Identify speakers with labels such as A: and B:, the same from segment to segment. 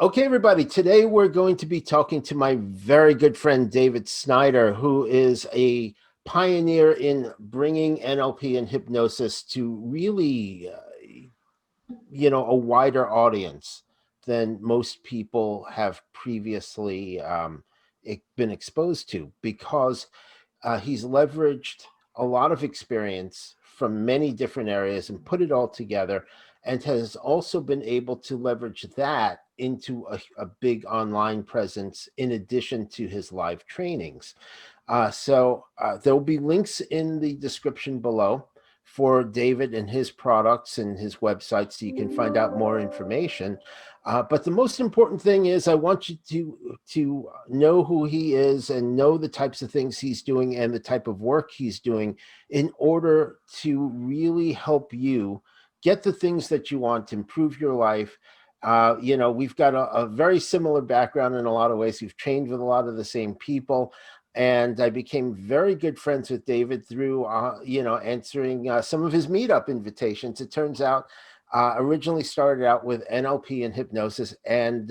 A: Okay, everybody, today we're going to be talking to my very good friend, David Snyder, who is a pioneer in bringing NLP and hypnosis to really, a wider audience than most people have previously been exposed to, because he's leveraged a lot of experience from many different areas and put it all together, and has also been able to leverage that into a big online presence in addition to his live trainings. So there will be links in the description below for David and his products and his website so you can find out more information. But the most important thing is I want you to know who he is and know the types of things he's doing and the type of work he's doing in order to really help you get the things that you want to improve your life. We've got a very similar background in a lot of ways. We've trained with a lot of the same people. And I became very good friends with David through, answering some of his meetup invitations. It turns out, originally started out with NLP and hypnosis, and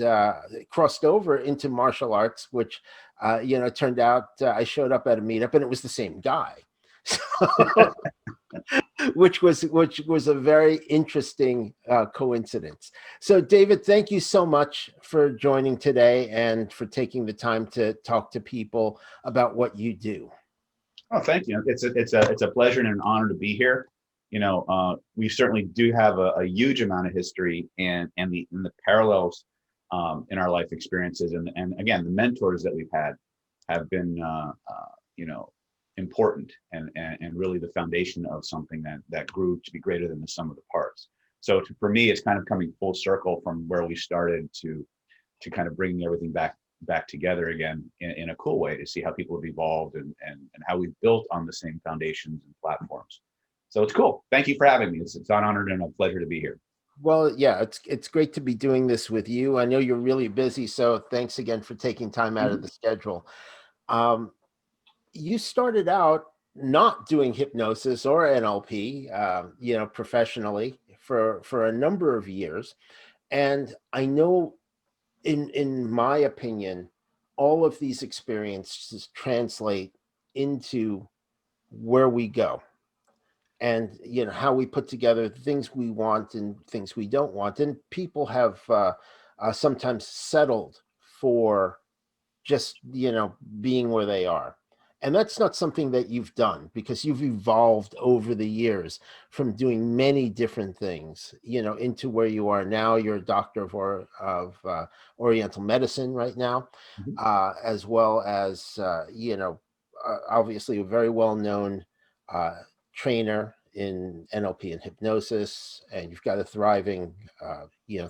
A: crossed over into martial arts, which, turned out I showed up at a meetup and it was the same guy. So, which was a very interesting coincidence. So, David, thank you so much for joining today and for taking the time to talk to people about what you do.
B: Oh, thank you. It's a pleasure and an honor to be here. We certainly do have a huge amount of history and the parallels in our life experiences, and again, the mentors that we've had have been important and really the foundation of something that grew to be greater than the sum of the parts. So for me, it's kind of coming full circle from where we started to kind of bringing everything back together again in a cool way to see how people have evolved and how we've built on the same foundations and platforms. So it's cool. Thank you for having me. It's an honor and a pleasure to be here.
A: Well, yeah, it's great to be doing this with you. I know you're really busy, so thanks again for taking time out of
B: Mhm.
A: the schedule. Um, you started out not doing hypnosis or NLP, professionally for a number of years, and I know, in my opinion, all of these experiences translate into where we go, and how we put together things we want and things we don't want. And people have sometimes settled for just being where they are, and that's not something that you've done, because you've evolved over the years from doing many different things into where you are now. You're a doctor of oriental medicine right now,
B: Mhm.
A: as well as obviously a very well known uh, trainer in NLP and hypnosis, and you've got a thriving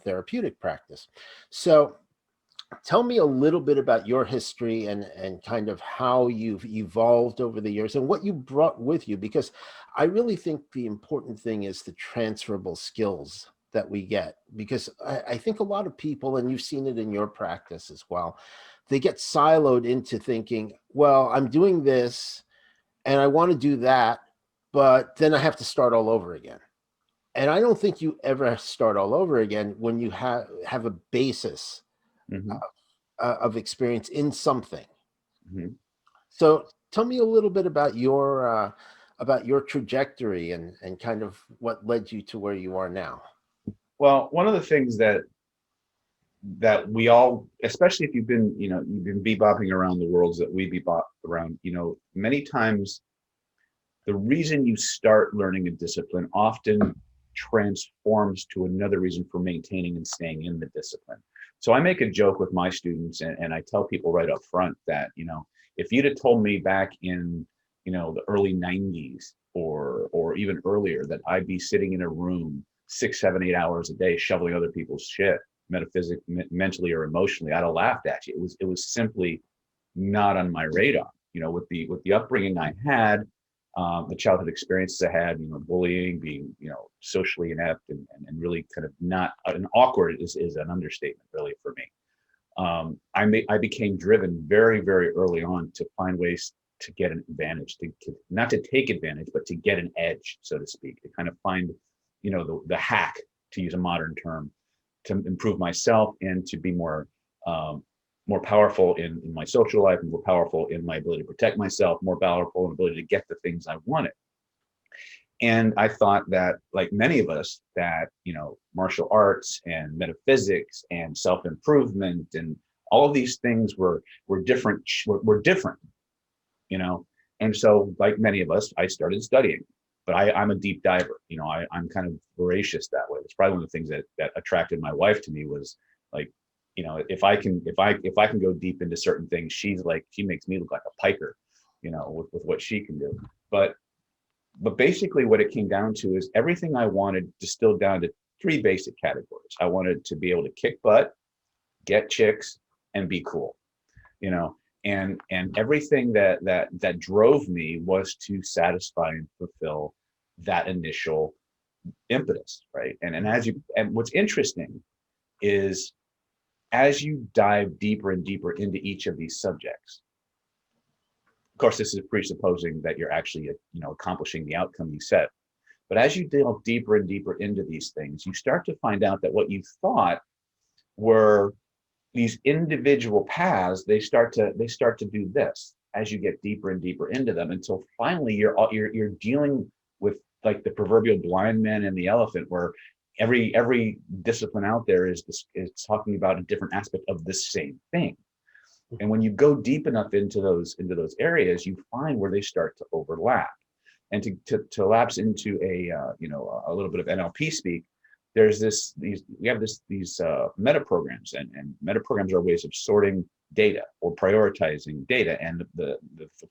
A: therapeutic practice. So tell me a little bit about your history and kind of how you've evolved over the years and what you brought with you, because I really think the important thing is the transferable skills that we get, because I think a lot of people, and you've seen it in your practice as well, they get siloed into thinking, well, I'm doing this and I want to do that, but then I have to start all over again. And I don't think you ever start all over again when you have a basis
B: Mhm.
A: of experience in something.
B: Mhm.
A: So tell me a little bit about your trajectory and kind of what led you to where you are now.
B: Well, one of the things that we all, especially if you've been bebopping around the worlds that we bebop around, many times the reason you start learning a discipline often transforms to another reason for maintaining and staying in the discipline. So I make a joke with my students, and I tell people right up front that, if you'd have told me back in, the early 90s or even earlier that I'd be sitting in a room 6, 7, 8 hours a day shoveling other people's shit, metaphysically, mentally or emotionally, I'd have laughed at you. It was simply not on my radar. With the upbringing I had, the childhood experiences I had, bullying, being, socially inept and really kind of not an awkward is an understatement really for me. I became driven very, very early on to find ways to get an advantage, to not to take advantage, but to get an edge, so to speak, to kind of find, the hack, to use a modern term, to improve myself and to be more powerful in my social life, more powerful in my ability to protect myself, more powerful in ability to get the things I wanted. And I thought that, like many of us, that, martial arts and metaphysics and self-improvement and all of these things were different, were different, And so, like many of us, I started studying. But I'm a deep diver. I'm kind of voracious that way. It's probably one of the things that attracted my wife to me was, like, if I can go deep into certain things, she makes me look like a piker, with what she can do. But basically what it came down to is everything I wanted distilled down to three basic categories. I wanted to be able to kick butt, get chicks, and be cool, and everything that drove me was to satisfy and fulfill that initial impetus, right? And what's interesting is, as you dive deeper and deeper into each of these subjects, of course, this is presupposing that you're actually, accomplishing the outcome you set. But as you delve deeper and deeper into these things, you start to find out that what you thought were these individual paths, they start to do this as you get deeper and deeper into them, until finally you're dealing with, like, the proverbial blind man and the elephant, where every discipline out there is talking about a different aspect of the same thing. And when you go deep enough into those areas, you find where they start to overlap. And to lapse into a little bit of NLP speak, there's these meta programs, and meta programs are ways of sorting data or prioritizing data. And the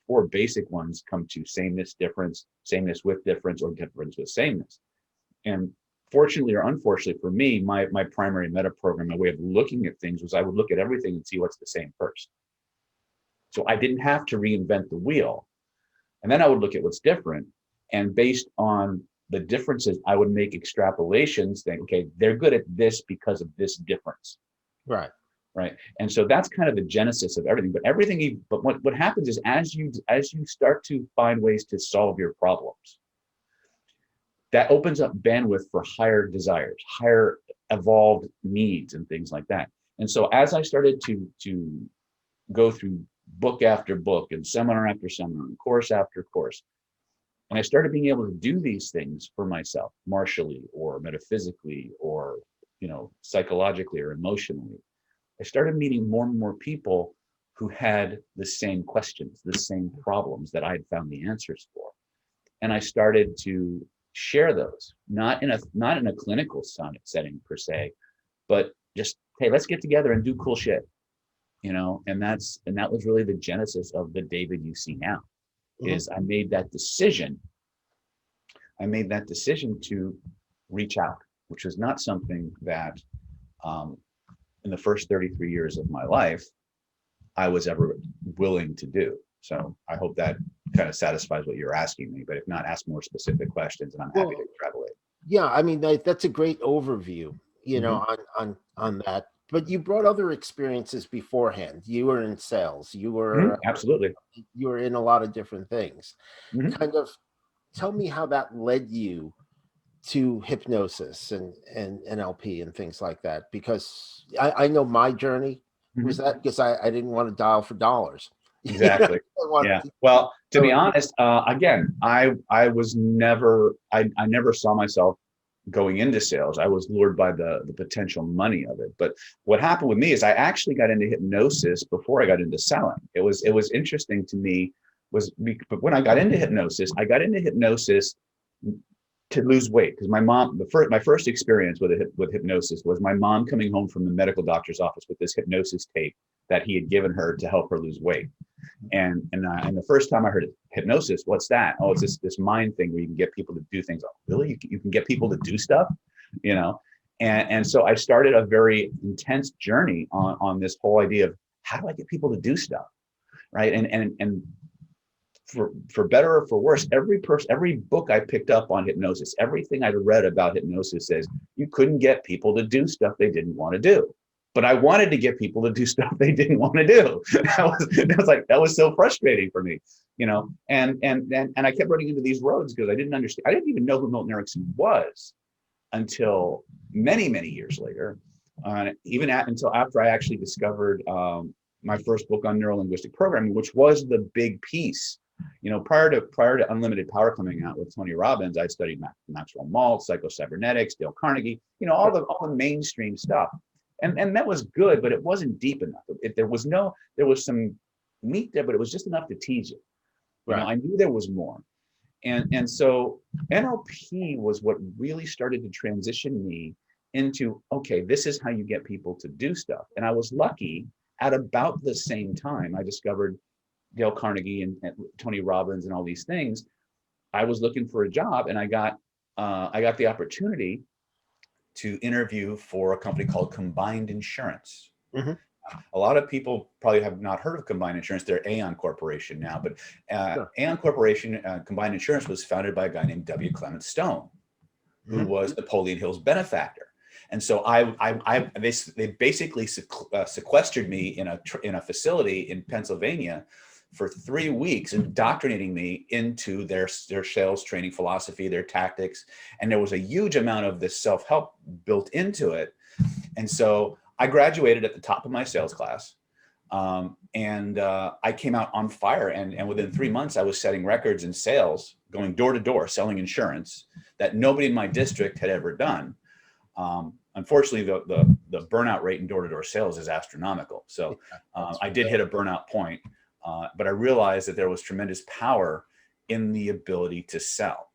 B: four basic ones come to sameness, difference, sameness with difference, or difference with sameness. And fortunately or unfortunately for me, my primary meta program, my way of looking at things, was I would look at everything and see what's the same first. So I didn't have to reinvent the wheel. And then I would look at what's different. And based on the differences, I would make extrapolations, think, okay, they're good at this because of this difference.
A: Right.
B: Right. And so that's kind of the genesis of everything. But what happens is, as you start to find ways to solve your problems, that opens up bandwidth for higher desires, higher evolved needs, and things like that. And so as I started to go through book after book and seminar after seminar and course after course, and I started being able to do these things for myself, martially or metaphysically or, psychologically or emotionally, I started meeting more and more people who had the same questions, the same problems that I had found the answers for. And I started to share those, not in a clinical setting per se, but just, hey, let's get together and do cool shit, and that was really the genesis of the David you see now. Is I made that decision to reach out, which was not something that in the first 33 years of my life I was ever willing to do. So I hope that kind of satisfies what you're asking me, but if not, ask more specific questions and I'm happy to extrapolate.
A: Yeah, I mean, that's a great overview, on that. But you brought other experiences beforehand. You were in sales. You were
B: Absolutely.
A: You were in a lot of different things.
B: Mm-hmm.
A: Kind of tell me how that led you to hypnosis and NLP and things like that, because I know my journey was that, because I didn't want to dial for dollars.
B: Exactly. Yeah. Well, to be honest, again, I never saw myself going into sales. I was lured by the potential money of it. But what happened with me is I actually got into hypnosis before I got into selling. It was interesting to me, but when I got into hypnosis to lose weight, because my first experience with hypnosis was my mom coming home from the medical doctor's office with this hypnosis tape that he had given her to help her lose weight. And the first time I heard hypnosis, what's that? Oh, it's this mind thing where you can get people to do things. Oh, really? You can get people to do stuff, And so I started a very intense journey on this whole idea of, how do I get people to do stuff, right? And for better or for worse, every book I picked up on hypnosis, everything I read about hypnosis says you couldn't get people to do stuff they didn't want to do. But I wanted to get people to do stuff they didn't want to do. That was so frustrating for me, And I kept running into these roads because I didn't understand. I didn't even know who Milton Erickson was until many, many years later, even until after I actually discovered my first book on neurolinguistic programming, which was the big piece. You know, prior to Unlimited Power coming out with Tony Robbins, I'd studied Maxwell Maltz, psycho-cybernetics, Dale Carnegie, you know, all the mainstream stuff, and that was good, but it wasn't deep enough. There was some meat there, but it was just enough to tease you. You know,
A: Right.
B: I knew there was more, and so NLP was what really started to transition me into, okay, this is how you get people to do stuff. And I was lucky, at about the same time I discovered Dale Carnegie and Tony Robbins and all these things. I was looking for a job, and I got the opportunity to interview for a company called Combined Insurance.
A: Hmm.
B: A lot of people probably have not heard of Combined Insurance. They're Aon Corporation now, but
A: Sure.
B: Aon Corporation, Combined Insurance, was founded by a guy named W. Clement Stone, who
A: Hmm.
B: was Napoleon Hill's benefactor. And so they basically sequestered me in a facility in Pennsylvania for 3 weeks, indoctrinating me into their sales training philosophy, their tactics, and there was a huge amount of this self-help built into it. And so I graduated at the top of my sales class. And I came out on fire. And within 3 months, I was setting records in sales, going door to door, selling insurance that nobody in my district had ever done. Unfortunately, the burnout rate in door to door sales is astronomical. So
A: That's
B: I did hit a burnout point, but I realized that there was tremendous power in the ability to sell.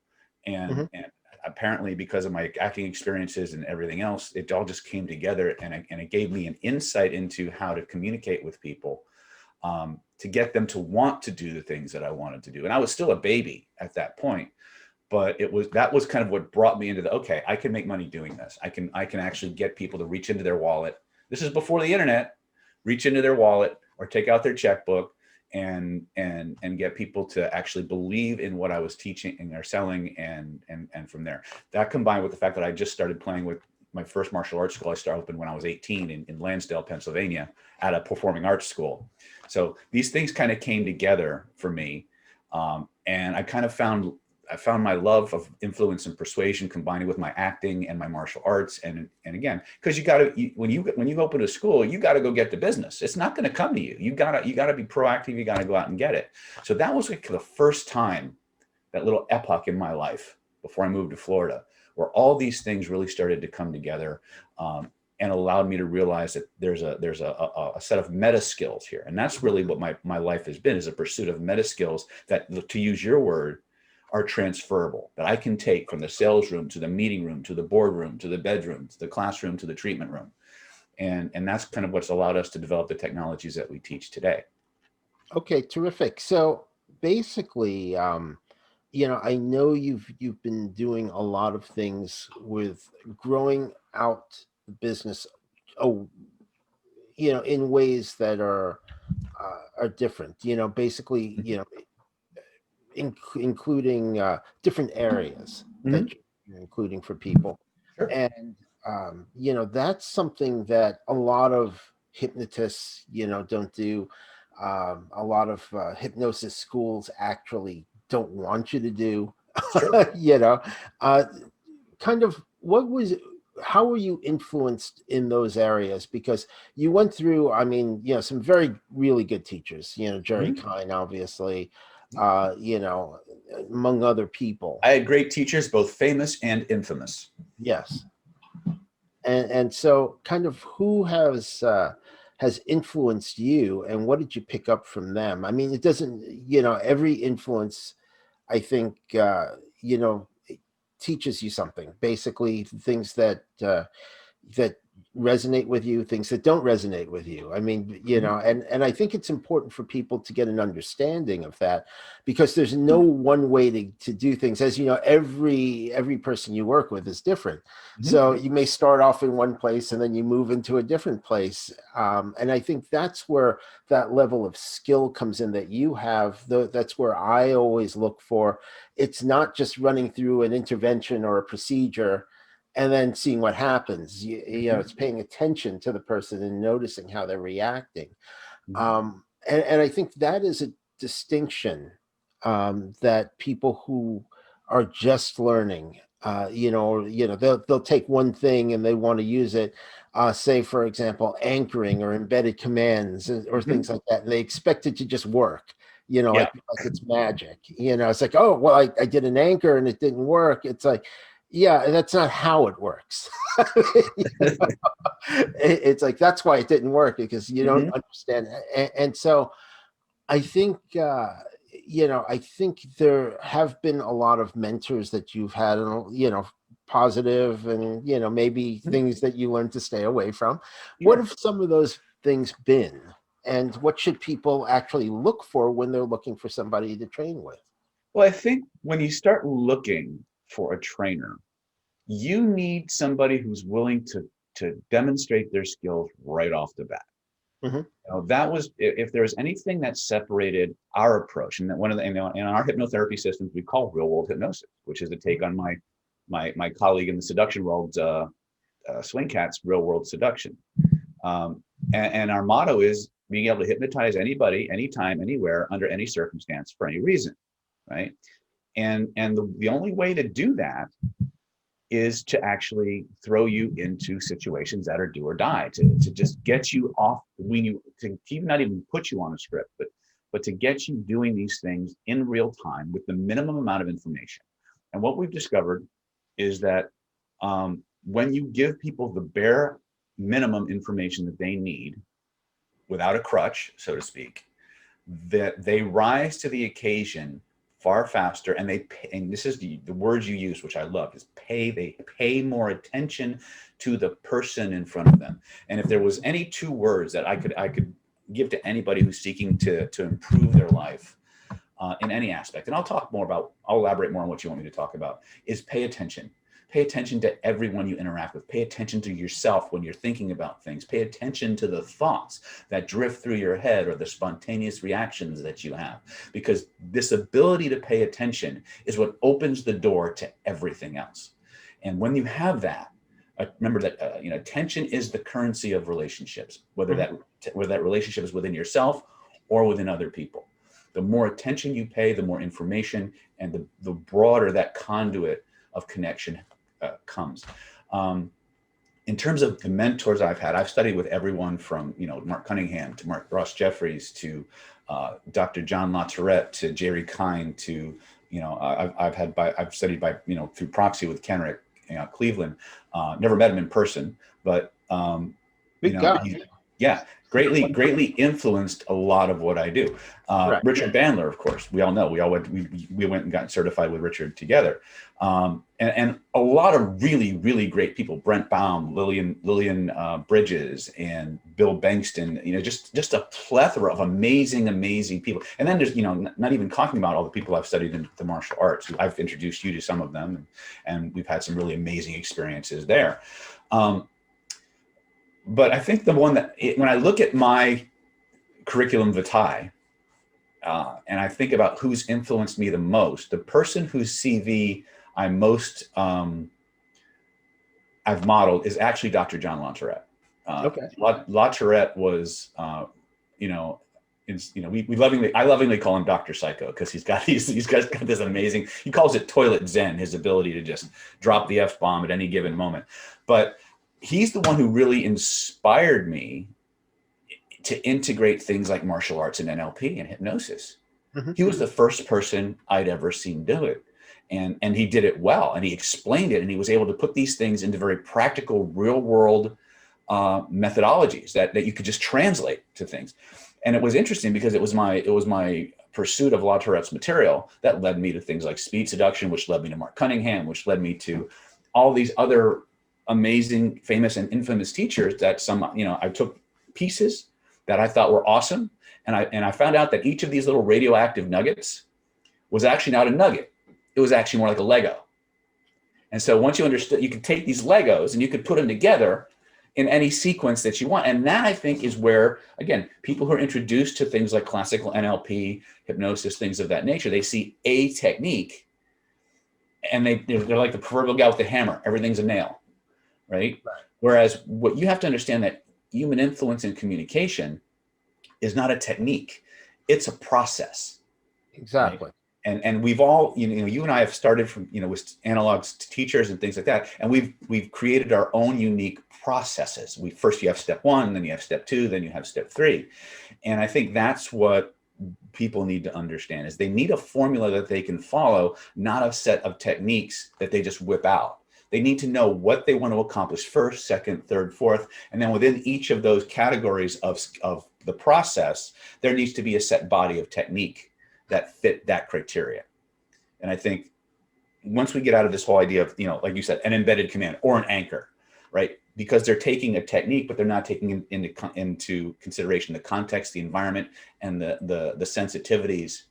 A: Mhm.
B: And apparently, because of my acting experiences and everything else, it all just came together, and it gave me an insight into how to communicate with people, to get them to want to do the things that I wanted to do. And I was still a baby at that point, but that was kind of what brought me into okay, I can make money doing this. I can actually get people to reach into their wallet. This is before the internet. Reach into their wallet or take out their checkbook and get people to actually believe in what I was teaching and or selling, and from there. That combined with the fact that I just started playing with my first martial arts school. I started open when I was 18 in Lansdale, Pennsylvania, at a performing arts school. So these things kind of came together for me, and I found my love of influence and persuasion combining with my acting and my martial arts. And again, because when you open a school, you got to go get the business. It's not going to come to you. You got to be proactive. You got to go out and get it. So that was like the first time, that little epoch in my life before I moved to Florida, where all these things really started to come together, and allowed me to realize that there's a set of meta skills here. And that's really what my life has been, is a pursuit of meta skills that, to use your word, are transferable, that I can take from the sales room to the meeting room to the boardroom to the bedroom to the classroom to the treatment room. And that's kind of what's allowed us to develop the technologies that we teach today.
A: Okay, terrific. So basically, I know you've been doing a lot of things with growing out the business. Oh, in ways that are different. Basically,
B: Mhm.
A: including different areas that
B: Mhm.
A: you're including for people.
B: Sure.
A: And, that's something that a lot of hypnotists, don't do. A lot of hypnosis schools actually don't want you to do,
B: Sure.
A: you know. Uh, kind of how were you influenced in those areas? Because you went through, I mean, some very really good teachers, Jerry
B: Mhm.
A: Kine, obviously, among other people.
B: I had great teachers, both famous and infamous.
A: Yes. And so kind of who has influenced you, and what did you pick up from them? I mean, it doesn't, every influence, I think, it teaches you something, basically things that resonate with you, things that don't resonate with you. I mean,
B: Mhm.
A: and I think it's important for people to get an understanding of that, because there's no one way to do things. As you know, every person you work with is different.
B: Mhm.
A: So you may start off in one place and then you move into a different place. And I think that's where that level of skill comes in that you have. That's where I always look for. It's not just running through an intervention or a procedure and then seeing what happens. It's
B: Mhm.
A: paying attention to the person and noticing how they're reacting.
B: Mhm.
A: And I think that is a distinction that people who are just learning They'll take one thing and they want to use it, say for example, anchoring or embedded commands or
B: Mhm.
A: things like that, and they expect it to just work,
B: Yeah.
A: like it's magic. It's like, oh well, I did an anchor and it didn't work. It's like, yeah, that's not how it works. It's like that's why it didn't work, because you don't
B: Mhm.
A: understand. And so I think, I think there have been a lot of mentors that you've had, and positive, and maybe things that you learned to stay away from. What
B: Sure.
A: have some of those things been, and what should people actually look for when they're looking for somebody to train with?
B: Well, I think when you start looking for a trainer, you need somebody who's willing to demonstrate their skills right off the bat.
A: Hmm.
B: That was, if there's anything that separated our approach, and that one of the, in our hypnotherapy systems we call real world hypnosis, which is a take on my colleague in the seduction world, Swing Cat's real world seduction. And our motto is being able to hypnotize anybody, anytime, anywhere, under any circumstance, for any reason, right? And the only way to do that is to actually throw you into situations that are do or die, to just get you off when you, to even not even put you on a script, but to get you doing these things in real time with the minimum amount of information. And what we've discovered is that when you give people the bare minimum information that they need without a crutch, so to speak, that they rise to the occasion far faster, and they pay, and this is the words you use, which I love, is pay. They pay more attention to the person in front of them. And if there was any two words that I could give to anybody who's seeking to improve their life in any aspect, and I'll elaborate more on what you want me to talk about, is pay attention. Pay attention to everyone you interact with. Pay attention to yourself when you're thinking about things. Pay attention to the thoughts that drift through your head or the spontaneous reactions that you have. Because this ability to pay attention is what opens the door to everything else. And when you have that, remember that attention is the currency of relationships, whether that relationship is within yourself or within other people. The more attention you pay, the more information, and the broader that conduit of connection comes. In terms of the mentors I've had, I've studied with everyone from Mark Cunningham to Mark Ross Jeffries to Dr. John LaTourette to Jerry Kine to I've studied by through proxy with Kenrick Cleveland. Never met him in person, but
A: Good God.
B: yeah, greatly influenced a lot of what I do.
A: Right.
B: Richard Bandler, of course, we all know. We went and got certified with Richard together, and a lot of really great people. Brent Baum, Lillian Bridges, and Bill Bankston. Just a plethora of amazing people. And then there's not even talking about all the people I've studied in the martial arts. I've introduced you to some of them, and we've had some really amazing experiences there. But I think the one that, when I look at my curriculum vitae, and I think about who's influenced me the most, the person whose CV I most I've modeled is actually Dr. John LaTourette.
A: Okay.
B: LaTourette was, I lovingly call him Dr. Psycho, because he's got this amazing, he calls it toilet zen, his ability to just drop the F-bomb at any given moment. But he's the one who really inspired me to integrate things like martial arts and NLP and hypnosis.
A: Hmm.
B: He was the first person I'd ever seen do it. And he did it well, and he explained it, and he was able to put these things into very practical, real world methodologies that you could just translate to things. And it was interesting because it was my pursuit of LaTourette's material that led me to things like speed seduction, which led me to Mark Cunningham, which led me to all these other amazing, famous, and infamous teachers that I took pieces that I thought were awesome, and I found out that each of these little radioactive nuggets was actually not a nugget. It was actually more like a Lego. And so once you understood, you could take these Legos and you could put them together in any sequence that you want. And that, I think, is where, again, people who are introduced to things like classical NLP, hypnosis, things of that nature, they see a technique and they're like the proverbial guy with the hammer. Everything's a nail, right? Whereas what you have to understand, that human influence and communication is not a technique. It's a process. Right?
A: Exactly.
B: and we've all, you and I have started from, with analogs to teachers and things like that, and we've created our own unique processes. First you have step 1, then you have step 2, then you have step 3, and I think that's what people need to understand, is they need a formula that they can follow, not a set of techniques that they just whip out. They need to know what they want to accomplish first, second, third, fourth, and then within each of those categories of the process, there needs to be a set body of technique that fit that criteria. And I think once we get out of this whole idea of, like you said, an embedded command or an anchor, right? Because they're taking a technique, but they're not taking into consideration the context, the environment, and the sensitivities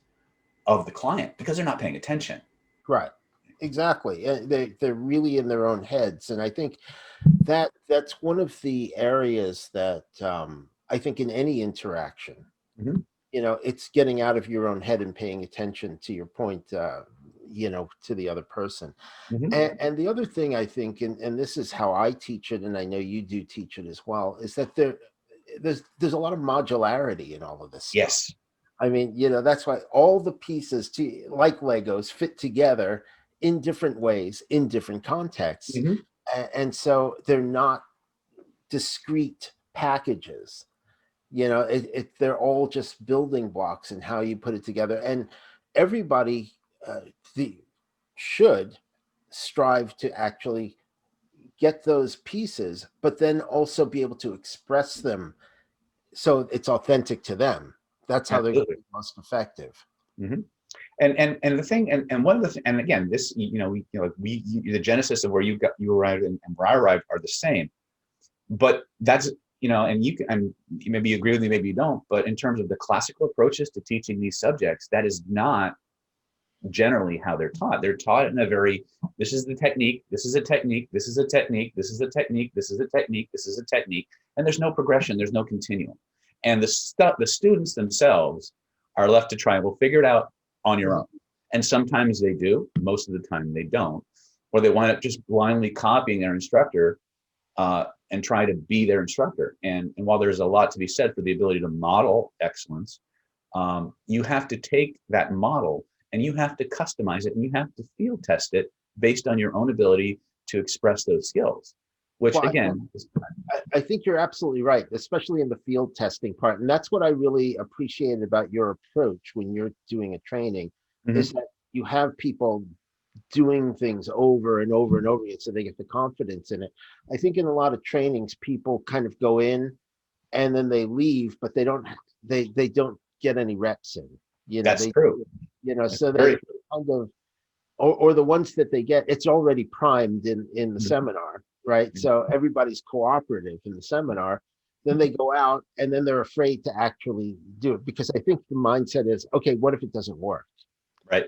B: of the client, because they're not paying attention.
A: Right. Exactly. They're really in their own heads. And I think that's one of the areas that I think in any interaction,
B: Mm-hmm.
A: It's getting out of your own head and paying attention, to your point, to the other person.
B: Mm-hmm.
A: And the other thing I think, and this is how I teach it, and I know you do teach it as well, is that there's a lot of modularity in all of this stuff.
B: Yes.
A: I mean, that's why all the pieces, like Legos, fit together in different ways, in different contexts.
B: Mm-hmm.
A: And so they're not discrete packages. They're all just building blocks and how you put it together. And everybody should strive to actually get those pieces, but then also be able to express them so it's authentic to them. That's how they're going to
B: Absolutely.
A: be most effective.
B: Mm-hmm. And the thing, and one of the and again, this, the genesis of where you arrived and where I arrived are the same, but that's, and maybe you agree with me, maybe you don't, but in terms of the classical approaches to teaching these subjects, that is not generally how they're taught. They're taught in a very, this is the technique, this is a technique, this is a technique, this is a technique, this is a technique, this is a technique, and there's no progression, there's no continuum. And the students themselves are left to try, well, figure it out on your own. And sometimes they do, most of the time they don't, or they wind up just blindly copying their instructor and try to be their instructor. And while there's a lot to be said for the ability to model excellence, you have to take that model and you have to customize it and you have to field test it based on your own ability to express those skills, which again,
A: I think you're absolutely right, especially in the field testing part. And that's what I really appreciated about your approach when you're doing a training,
B: mm-hmm.
A: is that you have people doing things over and over and over again so they get the confidence in it. I think in a lot of trainings, people kind of go in and then they leave, but they don't get any reps in.
B: That's true.
A: That's so they kind of, or the ones that they get, it's already primed in the mm-hmm. seminar, right? Mm-hmm. So everybody's cooperative in the seminar. Then they go out and then they're afraid to actually do it, because I think the mindset is, okay, what if it doesn't work?
B: Right.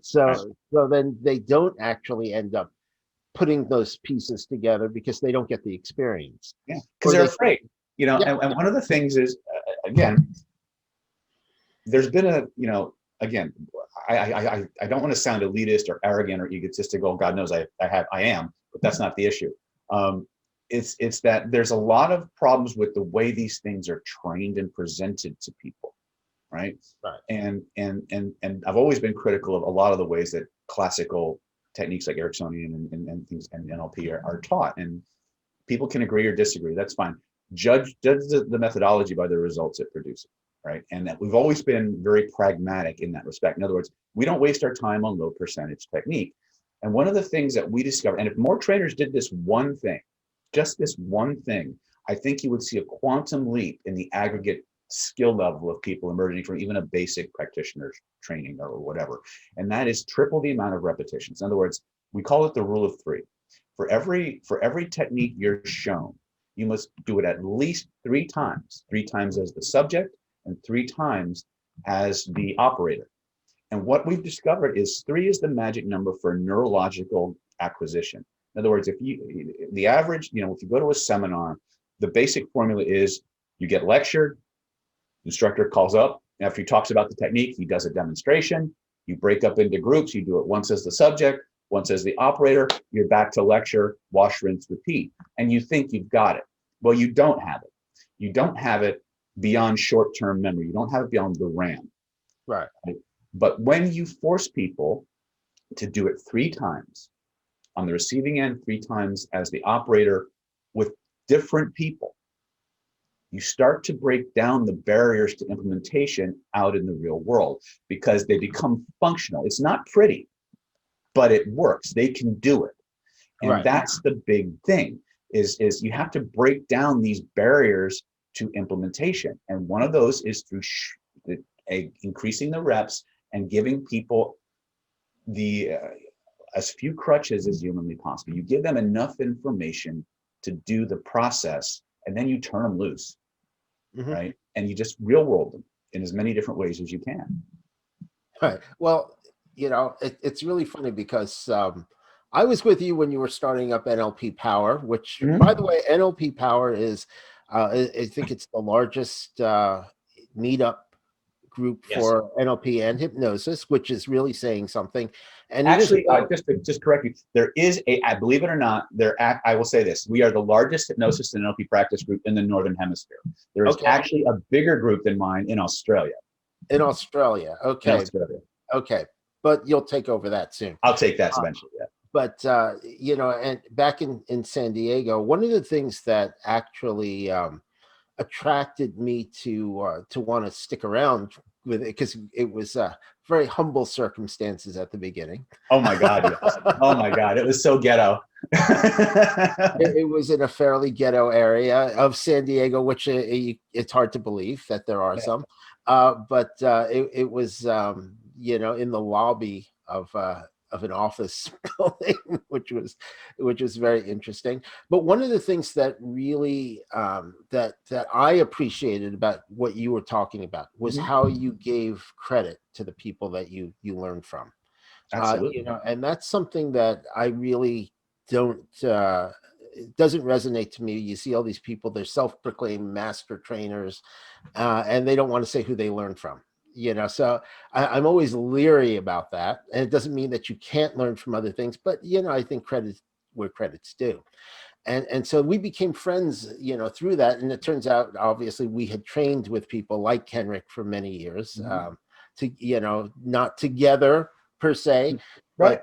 A: So then they don't actually end up putting those pieces together because they don't get the experience.
B: Yeah, because they're afraid, yeah. And one of the things is, again, there's been again, I don't want to sound elitist or arrogant or egotistical. God knows I am, but that's not the issue. It's that there's a lot of problems with the way these things are trained and presented to people. Right. And I've always been critical of a lot of the ways that classical techniques like Ericksonian and things and NLP are taught. And people can agree or disagree. That's fine. Judge the methodology by the results it produces. Right. And that we've always been very pragmatic in that respect. In other words, we don't waste our time on low percentage technique. And one of the things that we discovered, and if more trainers did this one thing, just this one thing, I think you would see a quantum leap in the aggregate skill level of people emerging from even a basic practitioner's training or whatever. And that is triple the amount of repetitions. In other words, we call it the rule of 3. For every technique you're shown, you must do it at least 3 times as the subject and 3 times as the operator. And what we've discovered is 3 is the magic number for neurological acquisition. In other words, if the average, if you go to a seminar, the basic formula is you get lectured, instructor calls up, after he talks about the technique, he does a demonstration, you break up into groups, you do it once as the subject, once as the operator, you're back to lecture, wash, rinse, repeat. And you think you've got it. Well, you don't have it. You don't have it beyond short-term memory. You don't have it beyond the RAM.
A: Right.
B: But when you force people to do it 3 times on the receiving end, 3 times as the operator with different people, you start to break down the barriers to implementation out in the real world because they become functional. It's not pretty, but it works. They can do it. And
A: Right.
B: that's the big thing is you have to break down these barriers to implementation. And one of those is through increasing the reps and giving people the as few crutches as humanly possible. You give them enough information to do the process, and then you turn them loose,
A: Mm-hmm.
B: right? And you just real world them in as many different ways as you can.
A: Right. Well, it's really funny because I was with you when you were starting up NLP Power, which, by the way, NLP Power is, I think it's the largest meetup group
B: Yes.
A: for NLP and hypnosis, which is really saying something. And it is
B: Actually, just correct you. There is I believe it or not, I will say this: we are the largest hypnosis and NLP practice group in the Northern Hemisphere. There is actually a bigger group than mine in Australia.
A: In Australia, okay,
B: In Australia.
A: okay, but you'll take over that soon.
B: I'll take that eventually. Yeah.
A: But and back in San Diego, one of the things that actually attracted me to want to stick around with it, because it was very humble circumstances at the beginning.
B: Oh my God! Yes. Oh my God! It was so ghetto.
A: It was in a fairly ghetto area of San Diego, which it's hard to believe that there are some. But it was in the lobby of an office building, which was very interesting. But one of the things that really that I appreciated about what you were talking about was how you gave credit to the people that you learned from.
B: Absolutely.
A: And that's something that I really don't it doesn't resonate to me. You see all these people, they're self-proclaimed master trainers, and they don't want to say who they learned from. So I'm always leery about that. And it doesn't mean that you can't learn from other things, but I think credit where credit's due. And so we became friends, through that. And it turns out, obviously, we had trained with people like Henrik for many years, not together per se,
B: right.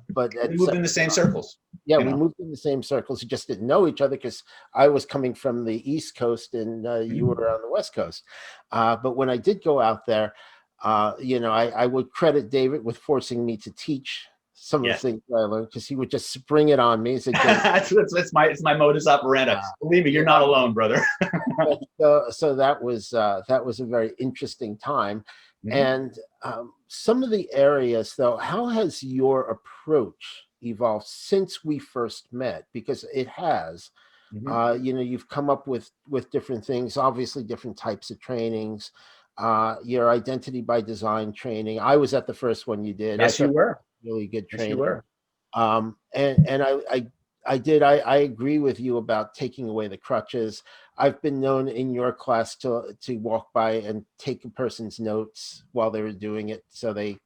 A: But
B: we moved in the same circles.
A: Yeah, we moved in the same circles. We just didn't know each other because I was coming from the East Coast and you were on the West Coast. But when I did go out there, I would credit David with forcing me to teach some of the things that I learned, because he would just spring it on me and say,
B: it's my modus operandi. Believe me, you're not alone, brother.
A: So that was a very interesting time. And some of the areas, though, how has your approach evolved since we first met? Because it has. You've come up with different things, obviously different types of trainings. Your identity by design training. I was at the first one you did.
B: Yes, you were.
A: Really good training.
B: Yes, you were.
A: And I agree with you about taking away the crutches. I've been known in your class to walk by and take a person's notes while they were doing it, so they,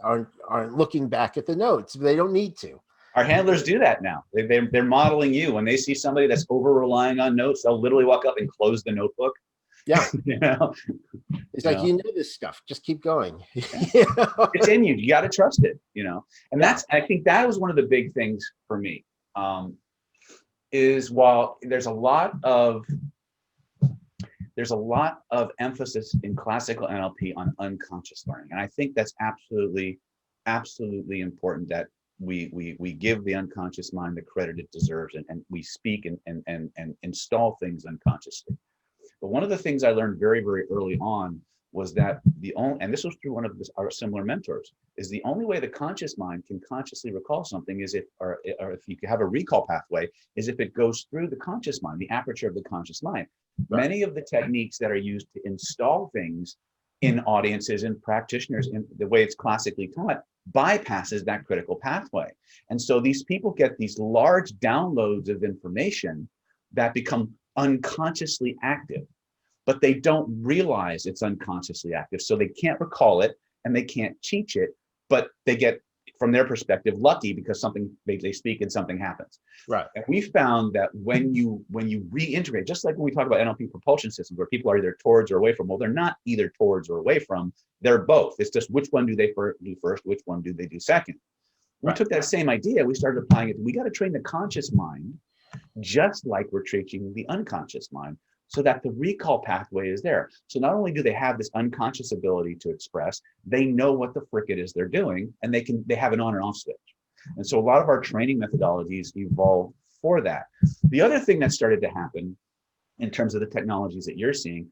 A: aren't looking back at the notes. They don't need to.
B: Our handlers do that now. They're modeling you. When they see somebody that's over relying on notes, they'll literally walk up and close the notebook.
A: Yeah. It's like, this stuff, just keep going.
B: It's in you. You got to trust it, and I think that was one of the big things for me, is while there's a lot of emphasis in classical NLP on unconscious learning. And I think that's absolutely important that we give the unconscious mind the credit it deserves, and we speak and install things unconsciously. But one of the things I learned very, very early on was that and this was through one of our similar mentors, is the only way the conscious mind can consciously recall something is if you have a recall pathway, is if it goes through the conscious mind, the aperture of the conscious mind. Right. Many of the techniques that are used to install things in audiences and practitioners in the way it's classically taught bypasses that critical pathway. And so these people get these large downloads of information that become unconsciously active, but they don't realize it's unconsciously active. So they can't recall it and they can't teach it, but they get from their perspective, lucky because something they speak and something happens.
A: Right.
B: And we found that when you reintegrate, just like when we talk about NLP propulsion systems, where people are either towards or away from, well, they're not either towards or away from, they're both. It's just which one do they do first, which one do they do second. We took that same idea, we started applying it. We got to train the conscious mind just like we're teaching the unconscious mind, so that the recall pathway is there. So not only do they have this unconscious ability to express, they know what the frick it is they're doing, and they have an on and off switch. And so a lot of our training methodologies evolved for that. The other thing that started to happen in terms of the technologies that you're seeing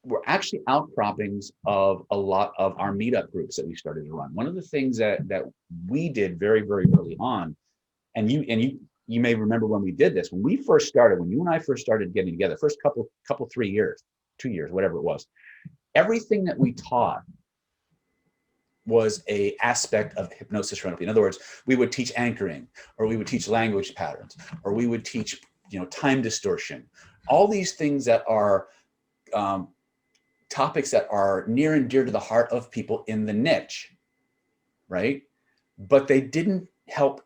B: were actually outcroppings of a lot of our meetup groups that we started to run. One of the things that we did very, very early on, and you may remember when we did this, when we first started, when you and I first started getting together, first couple 3 years, 2 years, whatever it was, everything that we taught was a aspect of hypnosis or NLP. In other words, we would teach anchoring, or we would teach language patterns, or we would teach, time distortion, all these things that are topics that are near and dear to the heart of people in the niche, right? But they didn't help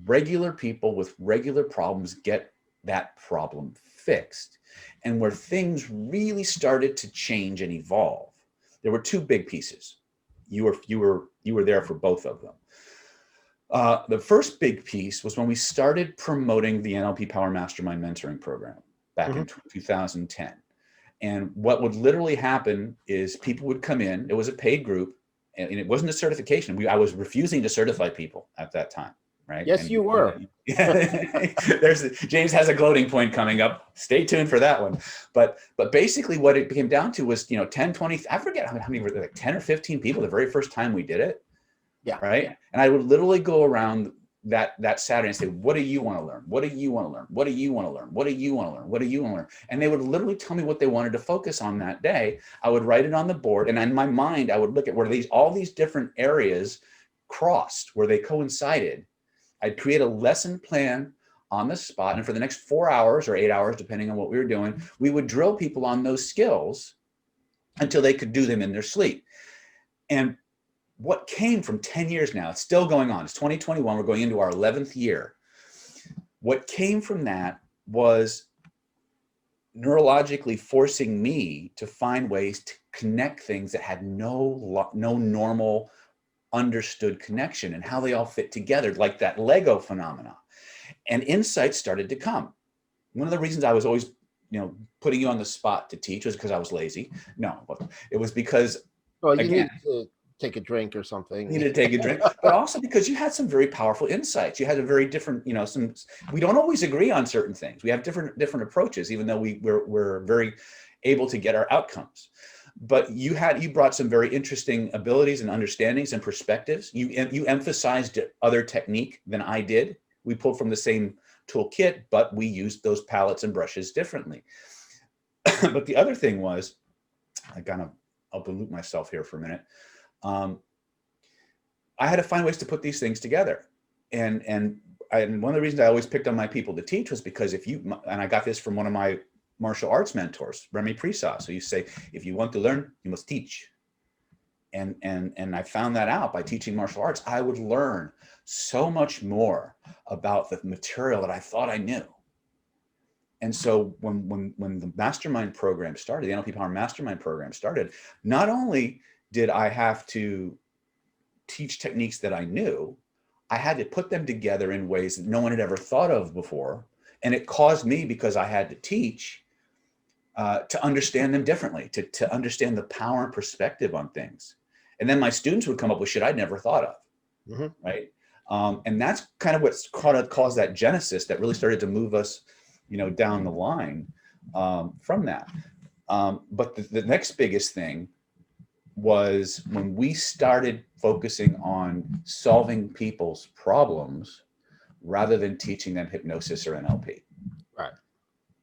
B: regular people with regular problems get that problem fixed. And where things really started to change and evolve, there were two big pieces. You were there for both of them. The first big piece was when we started promoting the NLP Power Mastermind Mentoring Program back in 2010. And what would literally happen is people would come in. It was a paid group, and it wasn't a certification. I was refusing to certify people at that time, right?
A: Yes, you were.
B: James has a gloating point coming up. Stay tuned for that one. But basically what it came down to was, 10, 20, I forget how many were there, like 10 or 15 people the very first time we did it.
A: Yeah.
B: Right. And I would literally go around that Saturday and say, what do you want to learn? What do you want to learn? What do you want to learn? What do you want to learn? What do you want to learn? And they would literally tell me what they wanted to focus on that day. I would write it on the board, and in my mind, I would look at where all these different areas crossed, where they coincided. I'd create a lesson plan on the spot. And for the next 4 hours or 8 hours, depending on what we were doing, we would drill people on those skills until they could do them in their sleep. And what came from 10 years now, it's still going on. It's 2021. We're going into our 11th year. What came from that was neurologically forcing me to find ways to connect things that had no normal understood connection, and how they all fit together, like that Lego phenomena. And insights started to come. One of the reasons I was always, putting you on the spot to teach was because I was lazy. No, it was because,
A: well, you need to take a drink or something.
B: You need to take a drink, but also because you had some very powerful insights. You had a very different, we don't always agree on certain things. We have different approaches, even though we're very able to get our outcomes. But you brought some very interesting abilities and understandings and perspectives. You emphasized other technique than I did. We pulled from the same toolkit, but we used those palettes and brushes differently. But the other thing was, I'll dilute myself here for a minute. I had to find ways to put these things together. And one of the reasons I always picked on my people to teach was because and I got this from one of my martial arts mentors, Remy Prisa. So you say, if you want to learn, you must teach. And I found that out by teaching martial arts. I would learn so much more about the material that I thought I knew. And so when the mastermind program started, the NLP Power Mastermind program started, not only did I have to teach techniques that I knew, I had to put them together in ways that no one had ever thought of before. And it caused me, because I had to teach, to understand them differently, to understand the power and perspective on things. And then my students would come up with shit I'd never thought of, right? And that's kind of what's caused that genesis that really started to move us, down the line from that. But the next biggest thing was when we started focusing on solving people's problems rather than teaching them hypnosis or NLP.
A: Right.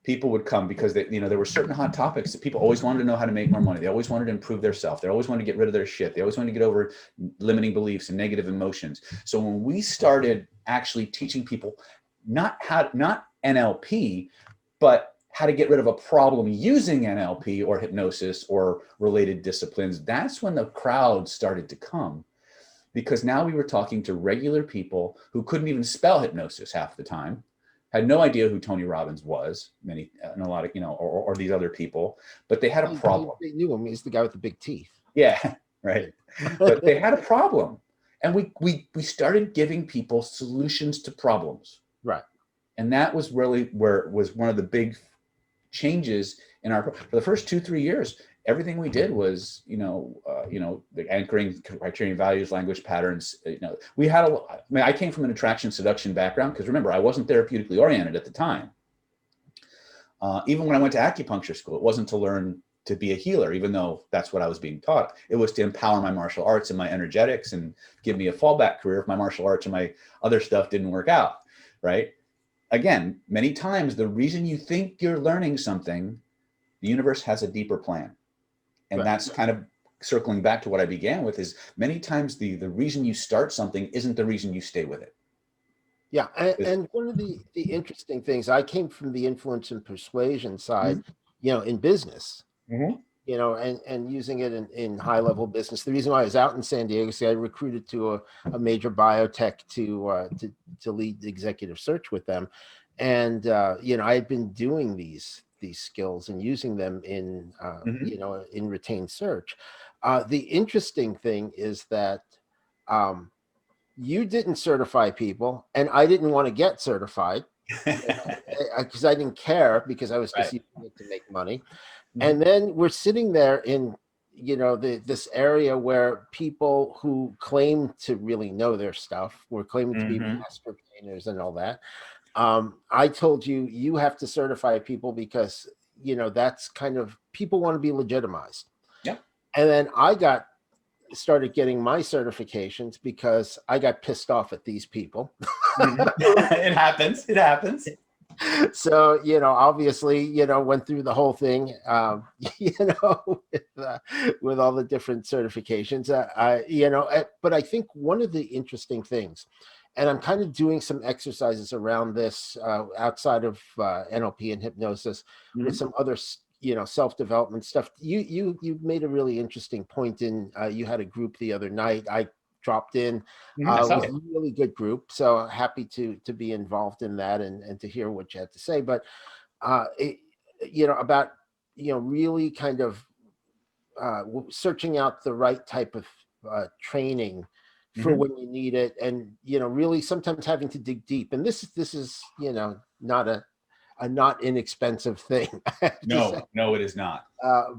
B: People would come because there were certain hot topics that people always wanted to know how to make more money. They always wanted to improve their self. They always wanted to get rid of their shit. They always wanted to get over limiting beliefs and negative emotions. So when we started actually teaching people not NLP, but how to get rid of a problem using NLP or hypnosis or related disciplines, that's when the crowd started to come. because now we were talking to regular people who couldn't even spell hypnosis half the time, had no idea who Tony Robbins was, and a lot of, or these other people, but they had a problem.
A: They knew him. He's the guy with the big teeth.
B: Yeah, right. But they had a problem. And we started giving people solutions to problems.
A: Right.
B: And that was really where it was one of the big changes in for the first 2-3 years. Everything we did was, the anchoring, criterion, values, language patterns. We had I came from an attraction seduction background, because remember, I wasn't therapeutically oriented at the time. Even when I went to acupuncture school, it wasn't to learn to be a healer, even though that's what I was being taught. It was to empower my martial arts and my energetics and give me a fallback career if my martial arts and my other stuff didn't work out, right? Again, many times the reason you think you're learning something, the universe has a deeper plan. And
A: right.
B: That's kind of circling back to what I began with, is many times the reason you start something isn't the reason you stay with it.
A: Yeah. And one of the interesting things, I came from the influence and persuasion side, in business, and using it in high level business. The reason why I was out in San Diego, I recruited to a major biotech to lead the executive search with them. And, I had been doing these skills and using them in, in retained search. The interesting thing is that, you didn't certify people, and I didn't want to get certified because I didn't care, because I was just using it to make money. And then we're sitting there in, this area where people who claim to really know their stuff were claiming to be master trainers and all that. I told you, you have to certify people because, that's kind of, people want to be legitimized.
B: Yeah.
A: And then I started getting my certifications because I got pissed off at these people.
B: It happens.
A: So, obviously, went through the whole thing, with all the different certifications, but I think one of the interesting things, and I'm kind of doing some exercises around this outside of NLP and hypnosis with some other self-development stuff. You made a really interesting point in, you had a group the other night. I dropped in. It was a really good group, so happy to be involved in that and to hear what you had to say. But about really kind of searching out the right type of training for when you need it, and really sometimes having to dig deep. And this is not a not inexpensive thing.
B: No, it is not.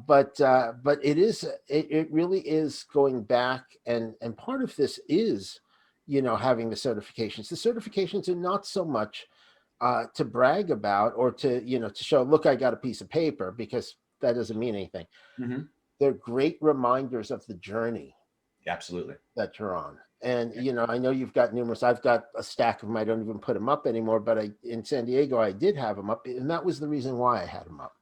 A: But it is. It really is going back, and part of this is, having the certifications. The certifications are not so much to brag about or to to show, look, I got a piece of paper, because that doesn't mean anything. They're great reminders of the journey.
B: Absolutely.
A: That you're on. And, I know you've got numerous. I've got a stack of them. I don't even put them up anymore, but in San Diego, I did have them up, and that was the reason why I had them up.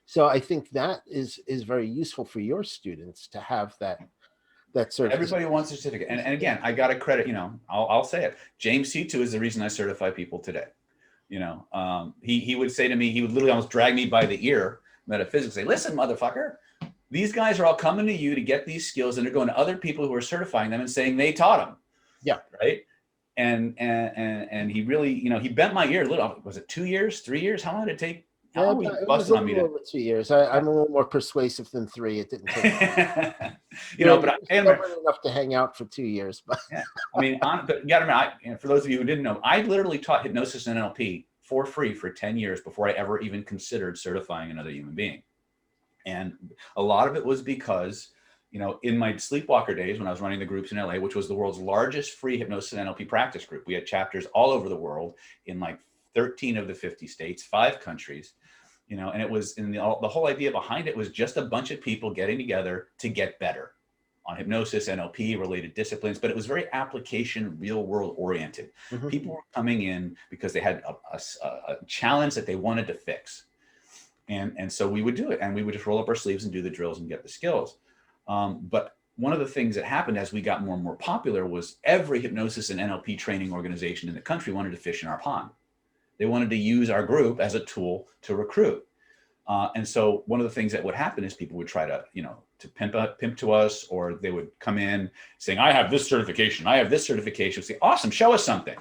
A: So I think that is very useful for your students to have that certificate.
B: Everybody wants a certificate. And again, I got to credit, I'll say it. James C2 is the reason I certify people today. He would say to me, he would literally almost drag me by the ear, metaphysics, say, listen, motherfucker, these guys are all coming to you to get these skills, and they're going to other people who are certifying them and saying they taught them.
A: Yeah.
B: Right. And he really, he bent my ear a little. Was it 2 years, 3 years? How long did it take? How long were you busting on me?
A: Over 2 years. I'm a little more persuasive than 3. It didn't take.
B: But I am
A: enough to hang out for 2 years. But
B: yeah, but you got to remember, for those of you who didn't know, I literally taught hypnosis and NLP for free for 10 years before I ever even considered certifying another human being. And a lot of it was because, in my sleepwalker days when I was running the groups in LA, which was the world's largest free hypnosis and NLP practice group, we had chapters all over the world in like 13 of the 50 states, 5 countries, and it was the whole idea behind it was just a bunch of people getting together to get better on hypnosis, NLP, related disciplines, but it was very application, real world oriented. People were coming in because they had a challenge that they wanted to fix. And so we would do it, and we would just roll up our sleeves and do the drills and get the skills. But one of the things that happened as we got more and more popular was every hypnosis and NLP training organization in the country wanted to fish in our pond. They wanted to use our group as a tool to recruit. And so one of the things that would happen is people would try to, to pimp to us, or they would come in saying, I have this certification. I have this certification. We'd say, awesome, show us something.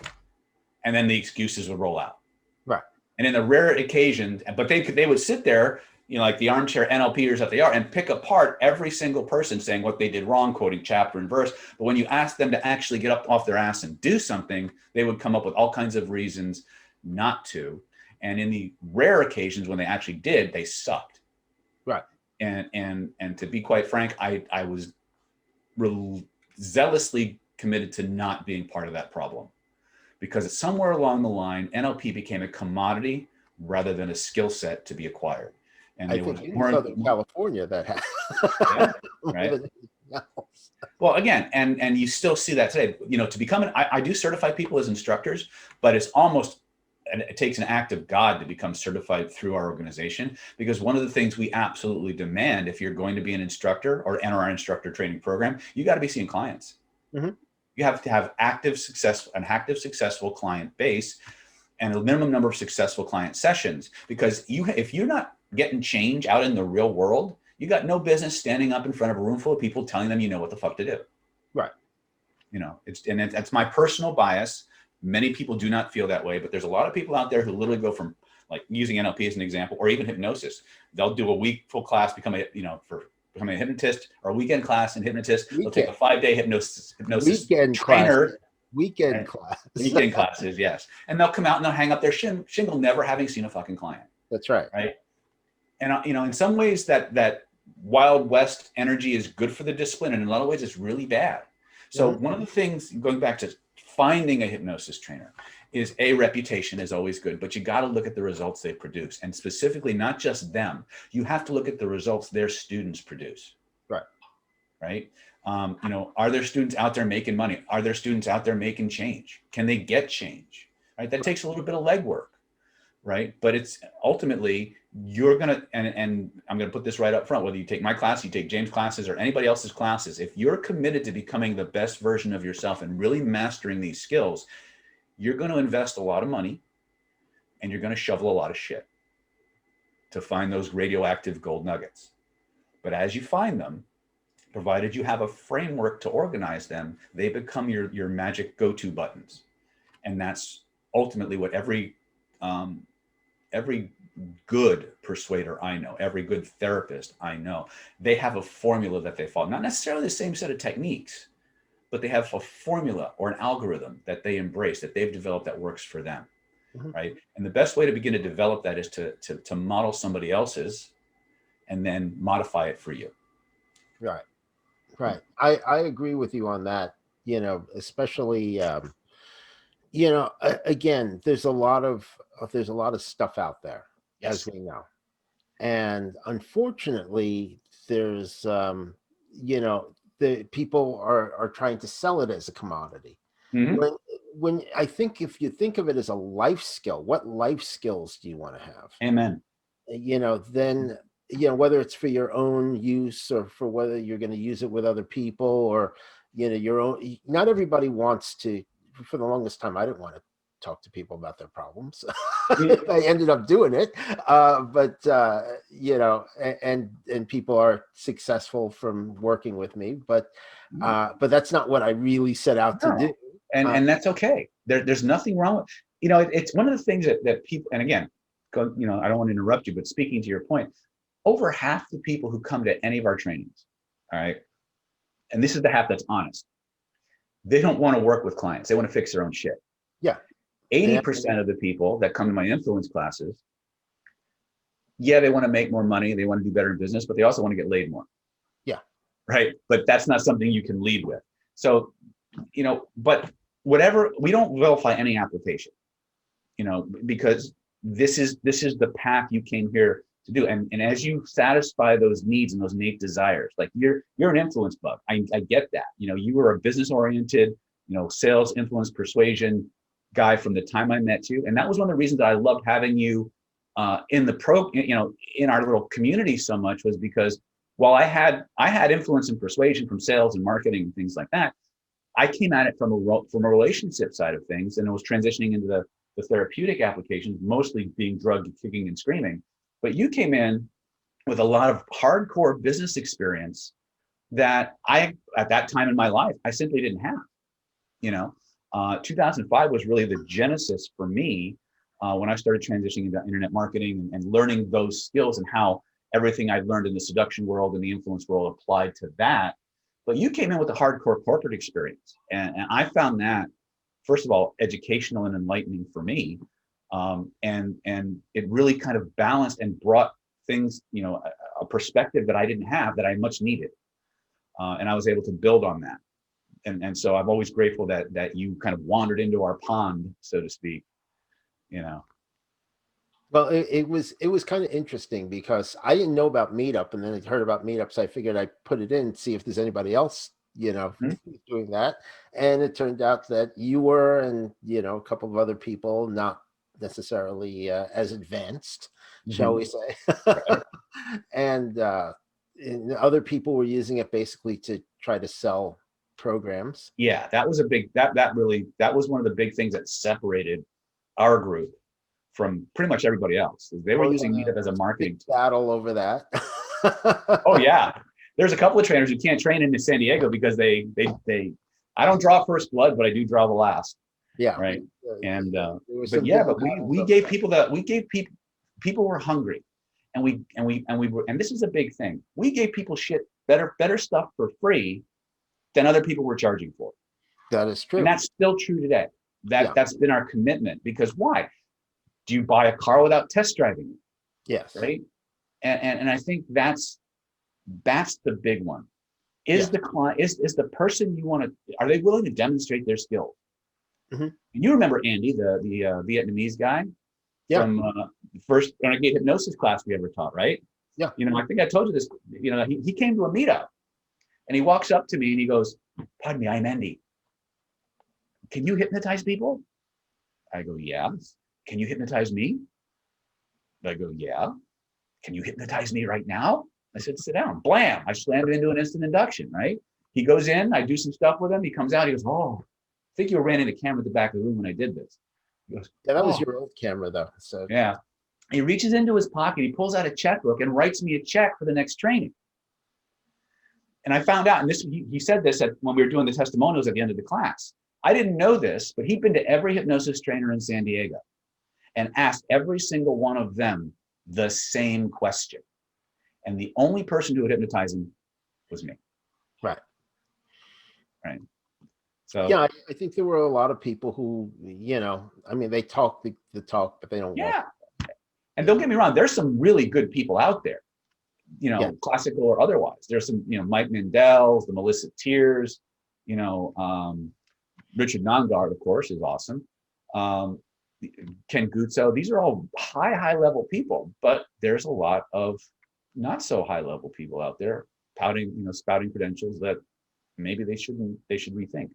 B: And then the excuses would roll out.
A: Right.
B: And in the rare occasion, but they would sit there, like the armchair NLPers that they are, and pick apart every single person saying what they did wrong, quoting chapter and verse. But when you ask them to actually get up off their ass and do something, they would come up with all kinds of reasons not to. And in the rare occasions when they actually did, they sucked.
A: Right.
B: And to be quite frank, I was zealously committed to not being part of that problem, because somewhere along the line, NLP became a commodity rather than a skill set to be acquired. And
A: I think in Southern California that happened.
B: Yeah, right. Well, again, and you still see that today. To become I do certify people as instructors, but it takes an act of God to become certified through our organization, because one of the things we absolutely demand, if you're going to be an instructor or enter our instructor training program, you got to be seeing clients. Mm-hmm. You have to have an active, successful client base, and a minimum number of successful client sessions. Because if you're not getting change out in the real world, you got no business standing up in front of a room full of people telling them what the fuck to do.
A: Right.
B: That's my personal bias. Many people do not feel that way, but there's a lot of people out there who literally go from, like, using NLP as an example, or even hypnosis. They'll do a week full class, becoming a hypnotist, or a weekend class in hypnotist. They'll take a 5-day hypnosis
A: weekend
B: trainer.
A: Weekend
B: classes, yes. And they'll come out and they'll hang up their shingle, never having seen a fucking client.
A: That's right.
B: Right. And, in some ways that Wild West energy is good for the discipline, and in a lot of ways it's really bad. So one of the things, going back to finding a hypnosis trainer, is a reputation is always good, but you got to look at the results they produce, and specifically not just them. You have to look at the results their students produce.
A: Right.
B: Right. Are there students out there making money? Are there students out there making change? Can they get change? Right. That takes a little bit of legwork. Right. But it's ultimately, you're going to, and I'm going to put this right up front, whether you take my class, you take James' classes, or anybody else's classes, if you're committed to becoming the best version of yourself and really mastering these skills, you're going to invest a lot of money, and you're going to shovel a lot of shit to find those radioactive gold nuggets. But as you find them, provided you have a framework to organize them, they become your magic go-to buttons. And that's ultimately what every good persuader I know, every good therapist I know, they have a formula that they follow. Not necessarily the same set of techniques, but they have a formula or an algorithm that they embrace, that they've developed, that works for them. Mm-hmm. Right. And the best way to begin to develop that is to model somebody else's and then modify it for you.
A: Right. Right. I agree with you on that, especially, again, there's a lot of stuff out there, yes, as we know. And unfortunately, there's, the people are trying to sell it as a commodity. Mm-hmm. When I think, if you think of it as a life skill, what life skills do you want to have?
B: Amen.
A: Then, whether it's for your own use or for whether you're going to use it with other people, or, your own, not everybody wants to. For the longest time, I didn't want to talk to people about their problems. I ended up doing it. But people are successful from working with me, but that's not what I really set out to do.
B: And that's okay. There's nothing wrong with, it's one of the things that people, and again, I don't want to interrupt you, but speaking to your point, over half the people who come to any of our trainings, all right, and this is the half that's honest, they don't want to work with clients. They want to fix their own shit.
A: Yeah.
B: 80% of the people that come to my influence classes, they want to make more money. They want to do better in business, but they also want to get laid more.
A: Yeah.
B: Right. But that's not something you can lead with. So, but whatever, we don't vilify any application, because this is the path you came here to do. And as you satisfy those needs and those innate desires, like you're an influence bug. I get that. You were a business oriented, sales, influence, persuasion guy from the time I met you. And that was one of the reasons that I loved having you in the in our little community so much, was because while I had influence and persuasion from sales and marketing and things like that, I came at it from a relationship side of things, and it was transitioning into the therapeutic applications, mostly being drugged, kicking and screaming. But you came in with a lot of hardcore business experience that I, at that time in my life, I simply didn't have. You know, 2005 was really the genesis for me when I started transitioning into internet marketing and learning those skills and how everything I'd learned in the seduction world and the influence world applied to that. But you came in with a hardcore corporate experience. And I found that, first of all, educational and enlightening for me. And it really kind of balanced and brought things, you know, a perspective that I didn't have that I much needed. And I was able to build on that. And so I'm always grateful that you kind of wandered into our pond, so to speak, you know.
A: Well, it was kind of interesting because I didn't know about Meetup, and then I heard about Meetup, so I figured I'd put it in, see if there's anybody else, you know, doing that. And it turned out that you were, and you know, a couple of other people, not necessarily as advanced, shall we say,
B: Right.
A: and other people were using it basically to try to sell programs.
B: Yeah, that was a big, that was one of the big things that separated our group from pretty much everybody else. They were
A: Oh,
B: using Meetup as a
A: big
B: marketing tool.
A: battle over that.
B: Oh yeah. There's a couple of trainers who can't train in San Diego because they I don't draw first blood, but I do draw the last.
A: Yeah.
B: Right. And
A: There was
B: but
A: some
B: yeah,
A: big
B: but
A: battles
B: we
A: over
B: gave
A: that.
B: people people were hungry. And we were, and this is a big thing. We gave people better stuff for free than other people were charging for.
A: That is
B: And
A: true.
B: that's still true today.
A: Yeah.
B: That's been our commitment, because why? Do you buy a car without test driving it?
A: Yes.
B: Right. And I think that's the big one. Is
A: Yeah.
B: the client, is the person you want to, are they willing to demonstrate their skills?
A: Mm-hmm.
B: And you remember Andy, the Vietnamese guy
A: Yeah.
B: from first Renegade Hypnosis class we ever taught, right?
A: Yeah.
B: You know, I think I told you this, you know, he came to a meetup and he walks up to me and he goes, "Pardon me, I'm Andy. Can you hypnotize people?" I go, "Yeah." "Can you hypnotize me?" I go, "Yeah." "Can you hypnotize me right now?" I said, "Sit down." Blam! I slammed him into an instant induction, right? He goes in, I do some stuff with him. He comes out, he goes, "Oh, I think you ran into camera at the back of the room when I did this." He goes,
A: Yeah, that was
B: "Oh,
A: your old camera though. So
B: yeah." He reaches into his pocket, he pulls out a checkbook and writes me a check for the next training. And I found out, and this he said this when we were doing the testimonials at the end of the class. I didn't know this, but he'd been to every hypnosis trainer in San Diego and asked every single one of them the same question. And the only person who would hypnotize him was me.
A: right.
B: Right. So
A: Yeah, I think there were a lot of people who, you know, I mean, they talk the talk, but they don't walk.
B: yeah. And don't get me wrong, there's some really good people out there, you
A: Yeah.
B: know, classical or otherwise. There's some, you know, Mike Mindell's, the Melissa Tears, you know, Richard Nongard, of course, is awesome. Ken Guzzo, these are all high level people, but there's a lot of not so high level people out there spouting credentials that maybe they should rethink.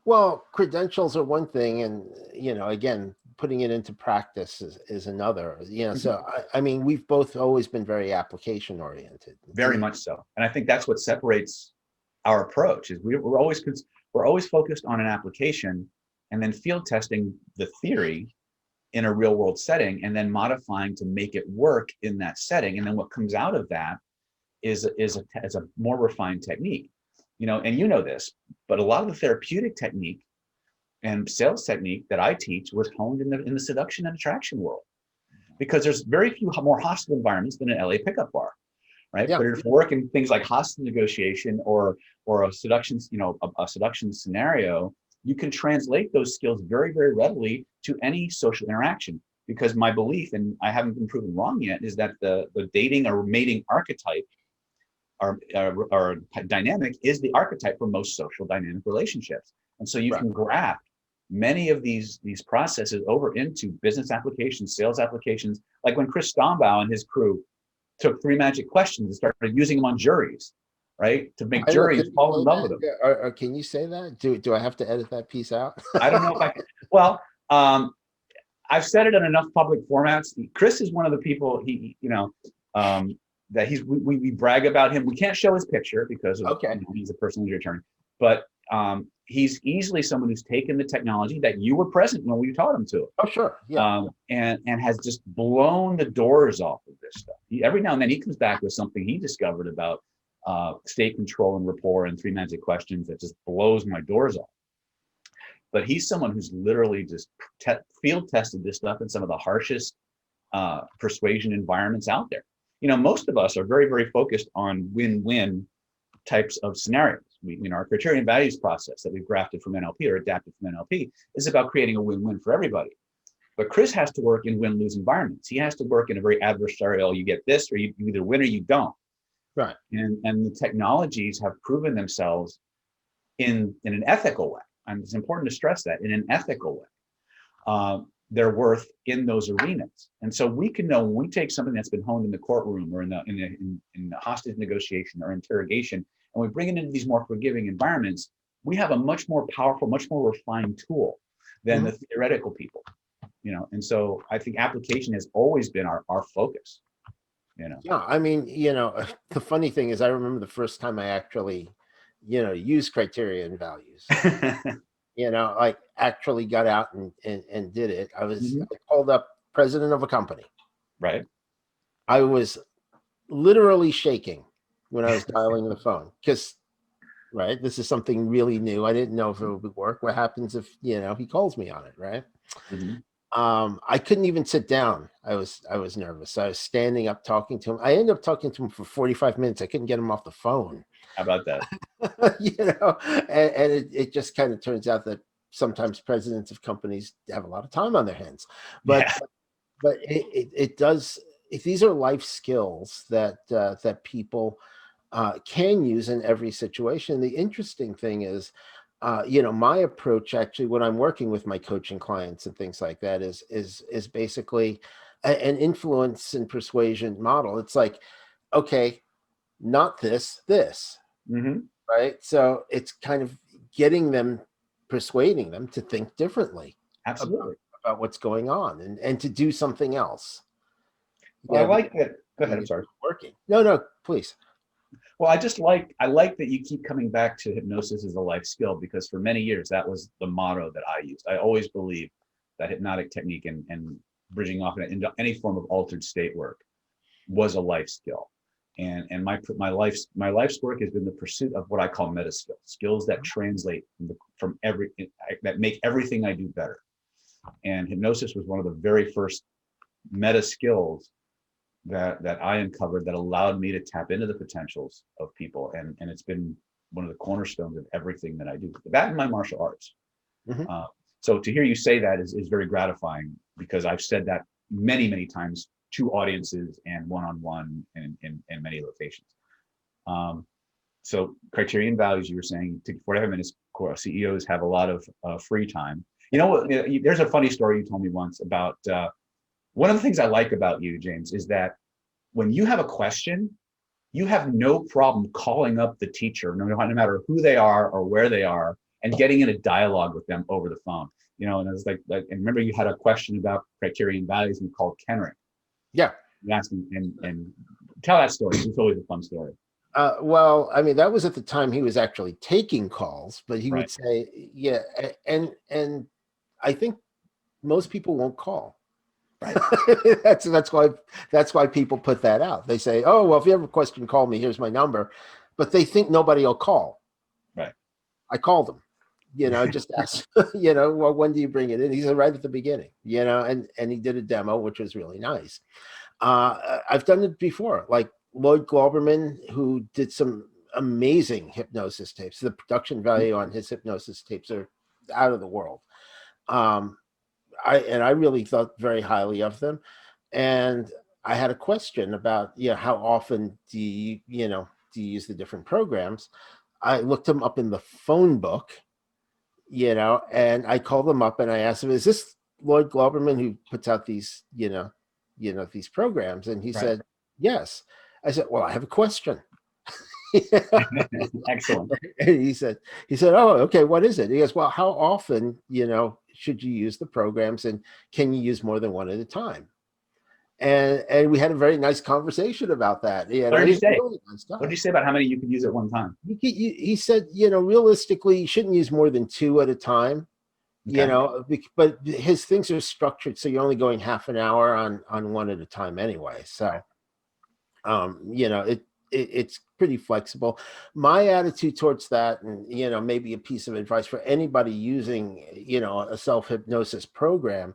A: Well, credentials are one thing, and you know, again, putting it into practice is another. You know, so I mean, we've both always been very application oriented.
B: Very much so. And I think that's what separates our approach is we're always focused on an application and then field testing the theory in a real world setting and then modifying to make it work in that setting. And then what comes out of that is a more refined technique, you know, and you know this, but a lot of the therapeutic technique and sales technique that I teach was honed in the seduction and attraction world, because there's very few more hostile environments than an LA pickup bar, right?
A: Yeah.
B: But if you work in things like hostage negotiation or a seduction, you know, a seduction scenario, you can translate those skills very, very readily to any social interaction. Because my belief, and I haven't been proven wrong yet, is that the dating or mating archetype or dynamic is the archetype for most social dynamic relationships. And so you can graft many of these processes over into business applications, sales applications, like when Chris Stombaugh and his crew took 3 magic questions and started using them on juries, right? To make juries fall in love with them.
A: Or can you say that? Do I have to edit that piece out?
B: I don't know if I can. Well, I've said it in enough public formats. Chris is one of the people that we brag about him. We can't show his picture because of, you know, he's a personal injury attorney, but he's easily someone who's taken the technology that you were present when we taught him to,
A: Oh, sure. Yeah.
B: and has just blown the doors off of this stuff. Every now and then he comes back with something he discovered about state control and rapport and 3 magic questions that just blows my doors off. But he's someone who's literally just field tested this stuff in some of the harshest persuasion environments out there. Most of us are very, very focused on win-win types of scenarios. Our criterion values process that we've grafted from NLP or adapted from NLP is about creating a win-win for everybody. But Chris has to work in win-lose environments. He has to work in a very adversarial, you get this, or you either win or you don't.
A: Right.
B: And the technologies have proven themselves in an ethical way. And it's important to stress that, in an ethical way. Their worth in those arenas. And so we can know when we take something that's been honed in the courtroom or in the hostage negotiation or interrogation, and we bring it into these more forgiving environments, we have a much more powerful, much more refined tool than the theoretical people. And so I think application has always been our focus.
A: Yeah, I mean, the funny thing is I remember the first time I actually, used criteria and values. I actually got out and did it. I called up president of a company.
B: Right.
A: I was literally shaking when I was dialing the phone because, right, this is something really new. I didn't know if it would work. What happens if, he calls me on it, right? I couldn't even sit down. I was nervous. I was standing up talking to him. I ended up talking to him for 45 minutes. I couldn't get him off the phone.
B: How about that?
A: And it just kind of turns out that sometimes presidents of companies have a lot of time on their hands, but it does. If these are life skills that people can use in every situation. The interesting thing is, my approach actually when I'm working with my coaching clients and things like that is basically an influence and persuasion model. It's like, okay, not this. Right. So it's kind of persuading them to think differently.
B: Absolutely.
A: About what's going on and to do something else.
B: Well, I like that. Go ahead. I'm sorry.
A: Working. No, please.
B: Well, I like that you keep coming back to hypnosis as a life skill, because for many years, that was the motto that I used. I always believed that hypnotic technique and bridging off into any form of altered state work was a life skill. And my life's work has been the pursuit of what I call meta skills that translate that make everything I do better. And hypnosis was one of the very first meta skills that I uncovered that allowed me to tap into the potentials of people. And it's been one of the cornerstones of everything that I do. That and my martial arts. So to hear you say that is very gratifying, because I've said that many, many times to audiences and one-on-one and in many locations. So criterion values, you were saying, to 45 minutes, CEOs have a lot of free time. There's a funny story you told me once about, one of the things I like about you, James, is that when you have a question, you have no problem calling up the teacher, no matter who they are or where they are, and getting in a dialogue with them over the phone. And it was like, and remember you had a question about criterion values and you called Kenrick.
A: Yeah.
B: You asked him and tell that story. It's always a fun story.
A: Well, I mean, that was at the time he was actually taking calls, but he would say, yeah. And I think most people won't call. Right. that's why people put that out. They say, oh, well, if you have a question, call me. Here's my number. But they think nobody will call.
B: Right.
A: I called him, just ask, well, when do you bring it in? He said, right at the beginning, and he did a demo, which was really nice. I've done it before, like Lloyd Glauberman, who did some amazing hypnosis tapes. The production value on his hypnosis tapes are out of the world. I really thought very highly of them. And I had a question about, how often do you use the different programs? I looked them up in the phone book, and I called them up and I asked him, is this Lloyd Glauberman who puts out these, these programs? And he said, yes. I said, well, I have a question.
B: Excellent.
A: And he said, oh, okay, what is it? He goes, well, how often, should you use the programs, and can you use more than one at a time? and we had a very nice conversation about that. You
B: What
A: know,
B: did he
A: he's a
B: say?
A: really nice
B: What did
A: guy.
B: he say about how many you could use at one time?
A: He said, you know, realistically, you shouldn't use more than two at a time. You
B: Okay.
A: know, but his things are structured so you're only going half an hour on one at a time anyway. So,
B: Right.
A: you know, it's pretty flexible. My attitude towards that, and you know, maybe a piece of advice for anybody using, you know, a self hypnosis program,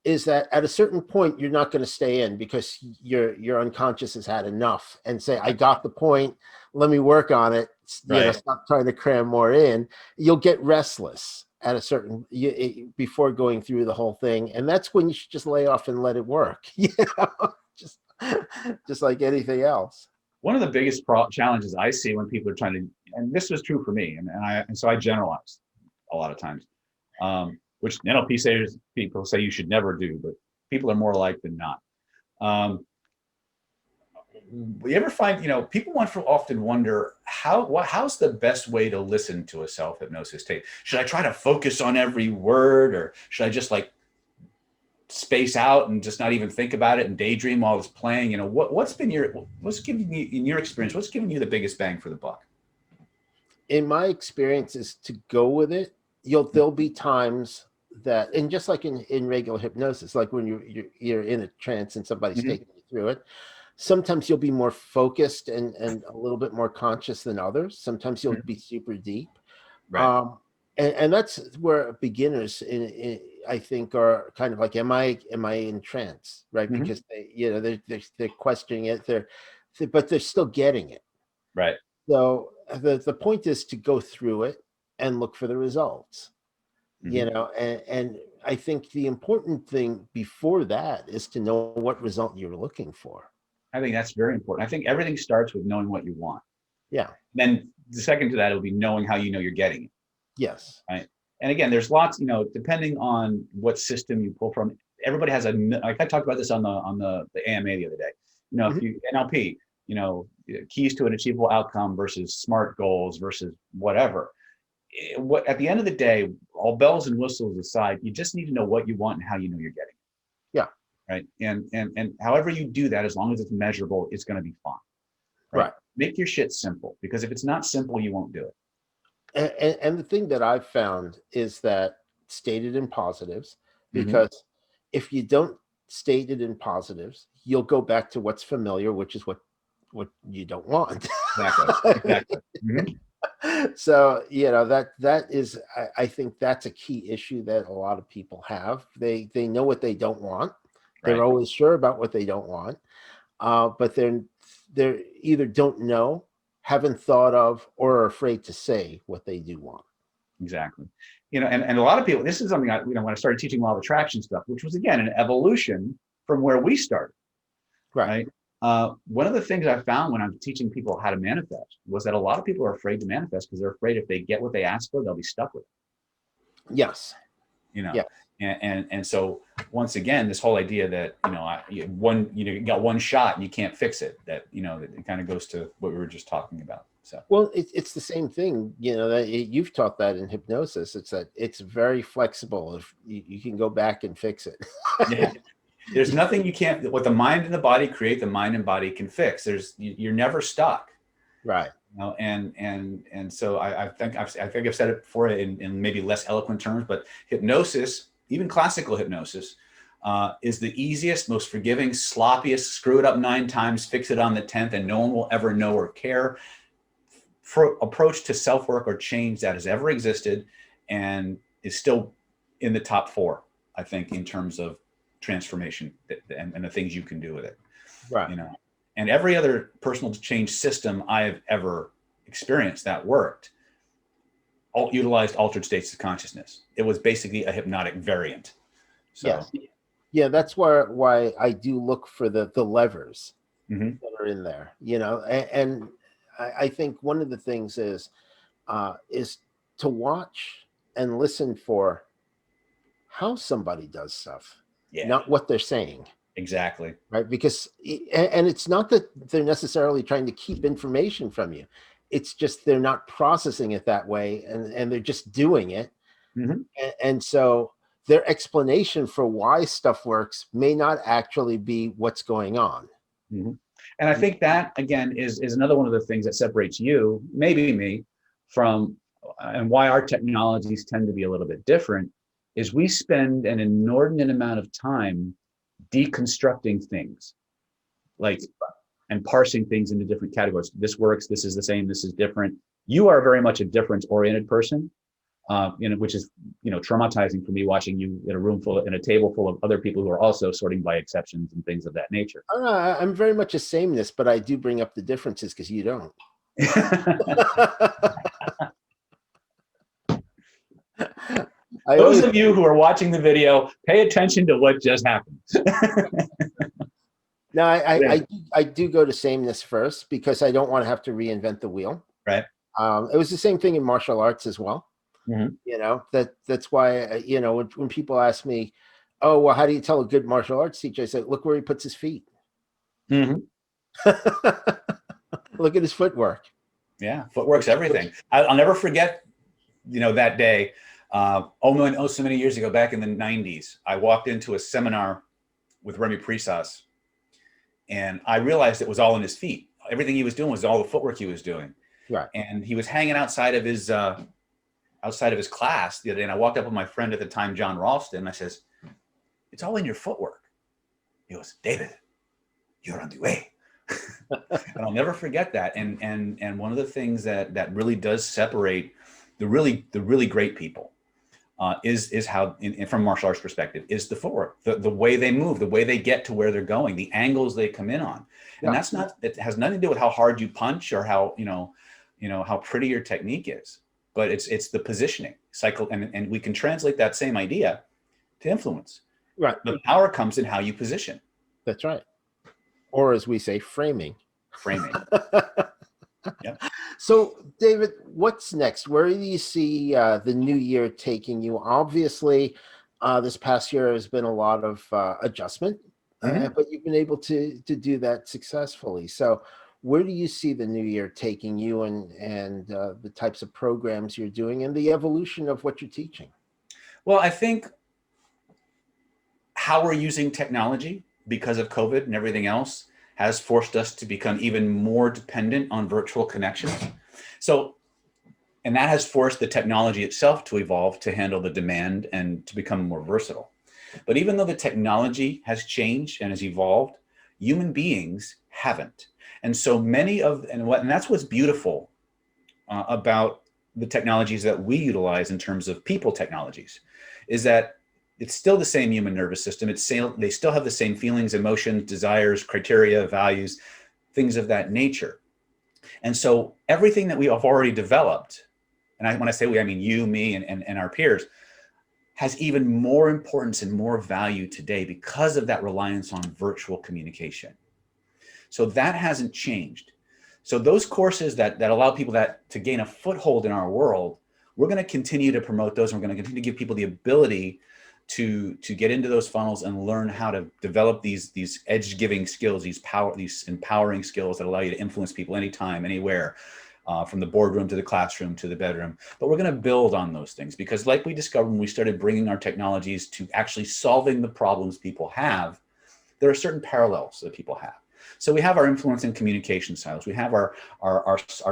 A: is that at a certain point you're not going to stay in because your unconscious has had enough and say, I got the point, let me work on it, you know,
B: Right.
A: stop trying to cram more in. You'll get restless at a certain before going through the whole thing, and that's when you should just lay off and let it work. You know, just just like anything else.
B: One of the biggest challenges I see when people are trying to, and this was true for me, and so I generalize a lot of times, which NLP sayers people say you should never do, but people are more like than not. Um, you ever find, people often wonder how's the best way to listen to a self hypnosis tape? Should I try to focus on every word, or should I just like space out and just not even think about it and daydream while it's playing? What's giving you, in your experience, what's giving you the biggest bang for the buck?
A: In my experience is to go with it. There'll be times that, and just like in regular hypnosis, like when you're in a trance and somebody's
B: Mm-hmm.
A: taking you through it, sometimes you'll be more focused and a little bit more conscious than others. Sometimes you'll be super deep.
B: Right.
A: um and that's where beginners I think are kind of like, am I in trance, right?
B: Mm-hmm.
A: Because they, you know, they're questioning it, but they're still getting it.
B: Right.
A: So the point is to go through it and look for the results, you
B: Mm-hmm.
A: know, and I think the important thing before that is to know what result you're looking for.
B: I think that's very important. I think everything starts with knowing what you want.
A: Yeah.
B: Then the second to that will be knowing how you know you're getting it.
A: Yes.
B: Right. And again, there's lots, depending on what system you pull from. Everybody has like I talked about this on the AMA the other day. If
A: Mhm.
B: you NLP, keys to an achievable outcome versus SMART goals versus whatever. What at the end of the day, all bells and whistles aside, you just need to know what you want and how you know you're getting
A: Yeah.
B: it, right? And however you do that, as long as it's measurable, it's going to be fine, right?
A: Right.
B: Make your shit simple, because if it's not simple, you won't do it.
A: And the thing that I've found is that stated in positives,
B: Mm-hmm.
A: because if you don't state it in positives, you'll go back to what's familiar, which is what you don't want.
B: Exactly. Exactly. Mm-hmm.
A: So, you know, that is, I think that's a key issue that a lot of people have. They know what they don't want. They're
B: Right.
A: always sure about what they don't want, but they're either don't know, haven't thought of, or are afraid to say what they do want.
B: Exactly. And a lot of people, this is something when I started teaching law of attraction stuff, which was again an evolution from where we started,
A: Right.
B: right? One of the things I found when I'm teaching people how to manifest was that a lot of people are afraid to manifest because they're afraid if they get what they ask for, they'll be stuck with
A: Yes.
B: it, you know.
A: Yeah.
B: And so once again, this whole idea that you got one shot and you can't fix it. That it kind of goes to what we were just talking about. So
A: Well, it's the same thing, you know, that you've taught that in hypnosis. It's that it's very flexible. If you can go back and fix it.
B: yeah. There's nothing you can't. What the mind and the body create, the mind and body can fix. You're never stuck.
A: Right.
B: And so I think I've said it before in maybe less eloquent terms, but hypnosis, even classical hypnosis, is the easiest, most forgiving, sloppiest, screw it up 9 times, fix it on the 10th, and no one will ever know or care approach to self work or change that has ever existed, and is still in the top 4, I think, in terms of transformation and the things you can do with it.
A: Right.
B: you know and every other personal change system I have ever experienced that worked utilized altered states of consciousness. It was basically a hypnotic variant. So
A: Yes. Yeah. That's why I do look for the levers
B: mhm.
A: that are in there, you know, and I think one of the things is to watch and listen for how somebody does stuff,
B: Yeah,
A: not what they're saying.
B: exactly.
A: Right, because and it's not that they're necessarily trying to keep information from you, it's just they're not processing it that way, and they're just doing it.
B: Mhm.
A: And so their explanation for why stuff works may not actually be what's going on.
B: Mm-hmm. And I think that, again, is another one of the things that separates you, maybe me, from, and why our technologies tend to be a little bit different, is we spend an inordinate amount of time deconstructing things, like, and parsing things into different categories. This works, this is the same, this is different. You are very much a difference-oriented person, which is, traumatizing for me, watching you in a room full, in a table full of other people who are also sorting by exceptions and things of that nature.
A: I'm very much a sameness, but I do bring up the differences because you don't.
B: Those of you who are watching the video, pay attention to what just happened.
A: No, I do go to sameness first because I don't want to have to reinvent the wheel.
B: Right.
A: It was the same thing in martial arts as well.
B: Mm-hmm.
A: That's why, when people ask me, oh, well, how do you tell a good martial arts teacher? I said, look where he puts his feet.
B: Mm-hmm.
A: Look at his footwork.
B: Yeah, footwork's everything. I'll never forget, that day, so many years ago, back in the 90s, I walked into a seminar with Remy Prisas, and I realized it was all in his feet. Everything he was doing was all the footwork he was doing.
A: Right.
B: And he was hanging outside of his class the other day, and I walked up with my friend at the time, John Ralston, and I says, "It's all in your footwork." He goes, "David, you're on the way." And I'll never forget that. And one of the things that really does separate the really great people is how, from martial arts perspective, is the footwork, the way they move, the way they get to where they're going, the angles they come in on. And it has nothing to do with how hard you punch or how, how pretty your technique is, but it's the positioning cycle. And we can translate that same idea to influence.
A: Right.
B: The power comes in how you position.
A: That's right. Or as we say, framing.
B: Yep.
A: So, David, what's next? Where do you see the new year taking you? Obviously, this past year has been a lot of adjustment, but you've been able to do that successfully. So, where do you see the new year taking you, and the types of programs you're doing, and the evolution of what you're teaching?
B: Well, I think how we're using technology because of COVID and everything else has forced us to become even more dependent on virtual connections. So, and that has forced the technology itself to evolve to handle the demand and to become more versatile. But even though the technology has changed and has evolved, human beings haven't. And so many of, and that's what's beautiful about the technologies that we utilize in terms of people technologies, is that it's still the same human nervous system. They still have the same feelings, emotions, desires, criteria, values, things of that nature. And so everything that we have already developed, and when I say we, I mean you, me, and our peers, has even more importance and more value today because of that reliance on virtual communication. So that hasn't changed. So those courses that allow people to gain a foothold in our world, we're going to continue to promote those. And we're going to continue to give people the ability to get into those funnels and learn how to develop these edge-giving skills, these empowering skills that allow you to influence people anytime, anywhere, from the boardroom to the classroom to the bedroom. But we're going to build on those things because, like we discovered when we started bringing our technologies to actually solving the problems people have, there are certain parallels that people have. So we have our influence and communication silos. We have our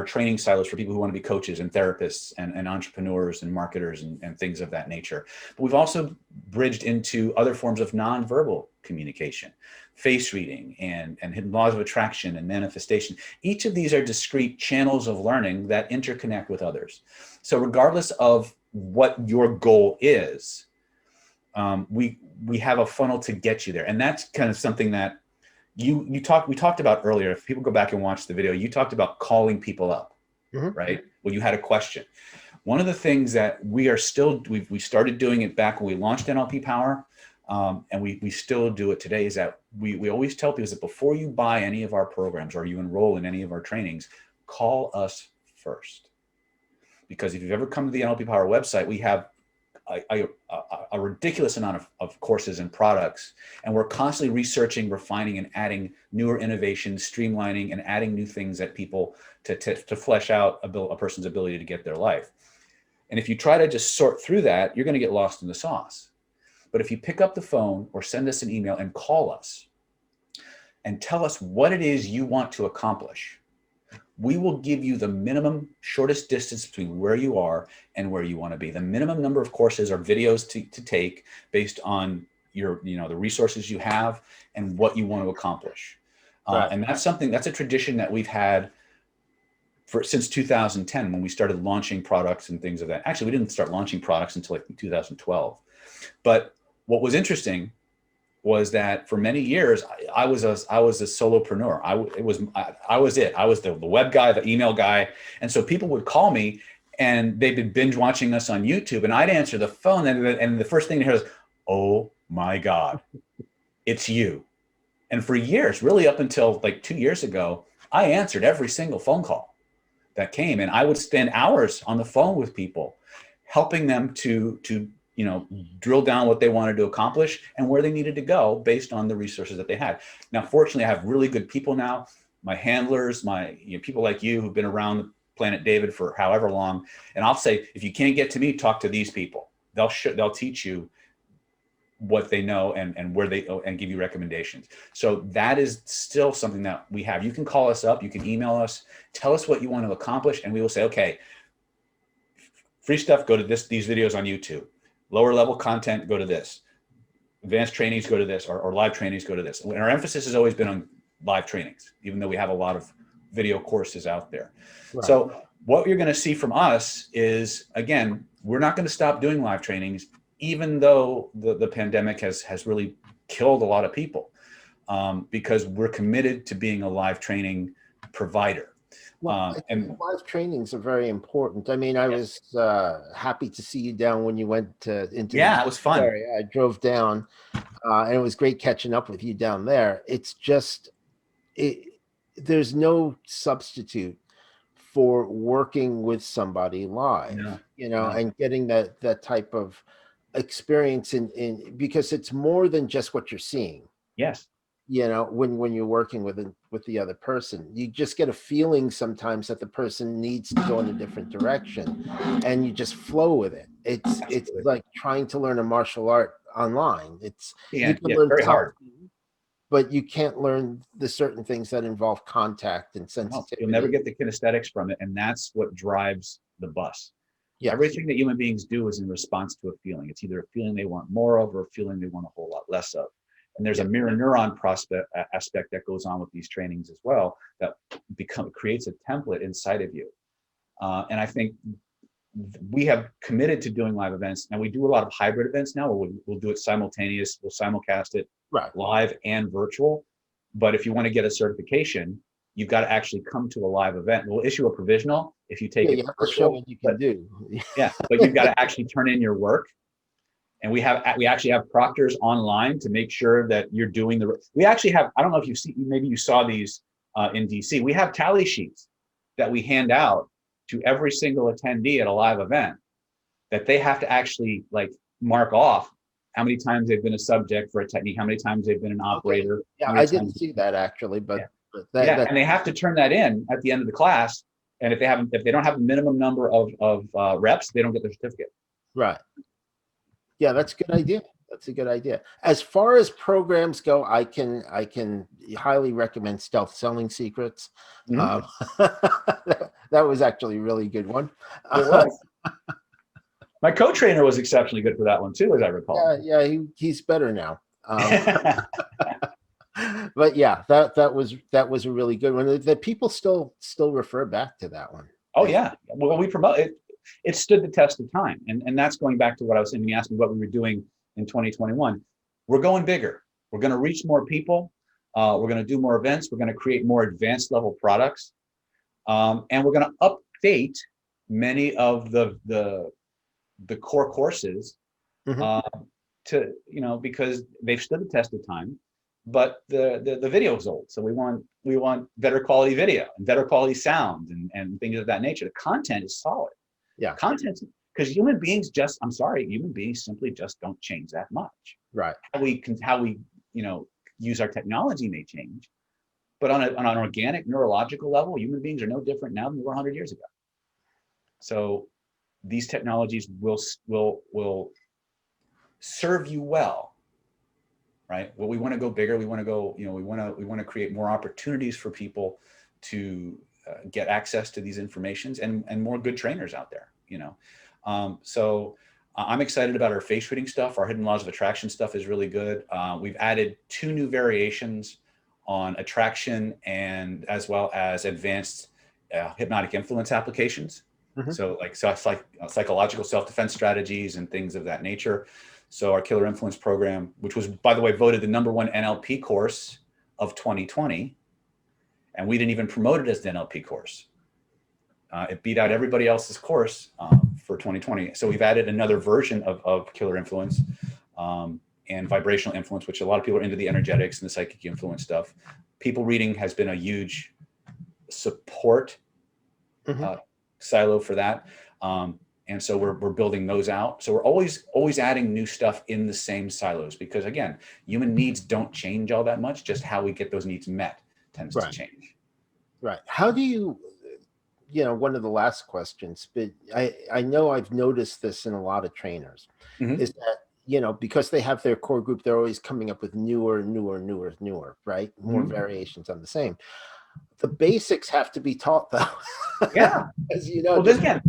B: training silos for people who want to be coaches and therapists and entrepreneurs and marketers and things of that nature. But we've also bridged into other forms of nonverbal communication, face reading and hidden laws of attraction and manifestation. Each of these are discrete channels of learning that interconnect with others. So regardless of what your goal is, we have a funnel to get you there. And that's kind of something that we talked about earlier. If people go back and watch the video, you talked about calling people up, right? Well, you had a question. One of the things that we started doing it back when we launched NLPPower, and we still do it today, is that we always tell people that before you buy any of our programs or you enroll in any of our trainings, call us first. Because if you've ever come to the NLPPower website, we have a ridiculous amount of courses and products, and we're constantly researching, refining, and adding newer innovations, streamlining, and adding new things that people to flesh out a person's ability to get their life. And if you try to just sort through that, you're going to get lost in the sauce.
C: But if you pick up the phone or send us an email and call us and tell us what it is you want to accomplish, we will give you the minimum shortest distance between where you are and where you want to be. The minimum number of courses or videos to take based on your, the resources you have and what you want to accomplish.
A: Right.
C: And that's a tradition that we've had since 2010, when we started launching products and things of that. Actually, we didn't start launching products until like 2012. But what was interesting was that for many years, I was a solopreneur. I was the web guy, the email guy. And so people would call me and they'd been binge watching us on YouTube, and I'd answer the phone, and the first thing to hear is, "Oh my God, it's you." And for years, really up until like 2 years ago, I answered every single phone call that came, and I would spend hours on the phone with people, helping them to drill down what they wanted to accomplish and where they needed to go based on the resources that they had. Now, fortunately, I have really good people now, my handlers, people like you who've been around Planet David for however long. And I'll say, if you can't get to me, talk to these people. They'll teach you what they know and where and give you recommendations. So that is still something that we have. You can call us up, you can email us, tell us what you want to accomplish, and we will say, okay, free stuff, go to these videos on YouTube. Lower level content, go to this. Advanced trainings, go to this, or live trainings, go to this. And our emphasis has always been on live trainings, even though we have a lot of video courses out there. Right. So what you're going to see from us is, again, we're not going to stop doing live trainings, even though the pandemic has really killed a lot of people, because we're committed to being a live training provider.
A: Well, and live trainings are very important. I mean, I was happy to see you down when you went into
C: it was fun.
A: Area. I drove down, and it was great catching up with you down there. It's just, there's no substitute for working with somebody live, and getting that type of experience in because it's more than just what you're seeing.
C: Yes.
A: When you're working with the other person, you just get a feeling sometimes that the person needs to go in a different direction, and you just flow with it. It's like trying to learn a martial art online. You can learn
C: very hard,
A: but you can't learn the certain things that involve contact and sensitivity.
C: You'll never get the kinesthetics from it, and that's what drives the bus. Yes. Everything that human beings do is in response to a feeling. It's either a feeling they want more of or a feeling they want a whole lot less of. And there's a mirror neuron aspect that goes on with these trainings as well, that creates a template inside of you. And I think we have committed to doing live events, and we do a lot of hybrid events now, where we'll do it simultaneous, we'll simulcast it live and virtual. But if you want to get a certification, you've got to actually come to a live event. We'll issue a provisional if you take it.
A: You have to show what you can do.
C: But you've got to actually turn in your work. And we actually have proctors online to make sure that you're doing we actually have, I don't know if maybe you saw these in DC. We have tally sheets that we hand out to every single attendee at a live event, that they have to actually mark off how many times they've been a subject for a technique, how many times they've been an operator.
A: Yeah, I didn't see that actually, but
C: and they have to turn that in at the end of the class. And if they don't have a minimum number of reps, they don't get their certificate.
A: Right. Yeah, that's a good idea. That's a good idea. As far as programs go, I can highly recommend S.T.E.A.L.T.H Selling Secrets.
C: Mm-hmm.
A: That was actually a really good one.
C: It was. My co-trainer was exceptionally good for that one too, as I recall.
A: Yeah, he's better now. But yeah, that was a really good one. The people still refer back to that one.
C: Oh yeah, well, we promote it. It stood the test of time. And that's going back to what I was saying when you asked me what we were doing in 2021. We're going bigger. We're going to reach more people. We're going to do more events. We're going to create more advanced level products. And we're going to update many of the core courses to, because they've stood the test of time, but the video is old. So we want better quality video and better quality sound and things of that nature. The content is solid.
A: Yeah.
C: Content, because human beings simply just don't change that much.
A: Right.
C: How we use our technology may change, but on an organic neurological level, human beings are no different now than they were 100 years ago. So these technologies will serve you well, right? Well, we want to go bigger. We want to go, we want to create more opportunities for people to get access to these informations and more good trainers out there, So I'm excited about our face reading stuff. Our hidden laws of attraction stuff is really good. We've added 2 new variations on attraction and as well as advanced hypnotic influence applications. So psychological self-defense strategies and things of that nature. So our Killer Influence program, which was, by the way, voted the #1 NLP course of 2020. And we didn't even promote it as the NLP course. It beat out everybody else's course for 2020. So we've added another version of Killer Influence and vibrational influence, which a lot of people are into the energetics and the psychic influence stuff. People reading has been a huge support silo for that. And so we're building those out. So we're always adding new stuff in the same silos, because again, human needs don't change all that much. Just how we get those needs met tends to change.
A: Right. How do you, one of the last questions, but I know I've noticed this in a lot of trainers, is that, because they have their core group, they're always coming up with newer, right? More variations on the same. The basics have to be taught, though.
B: Yeah.
A: As you know,
B: well, again,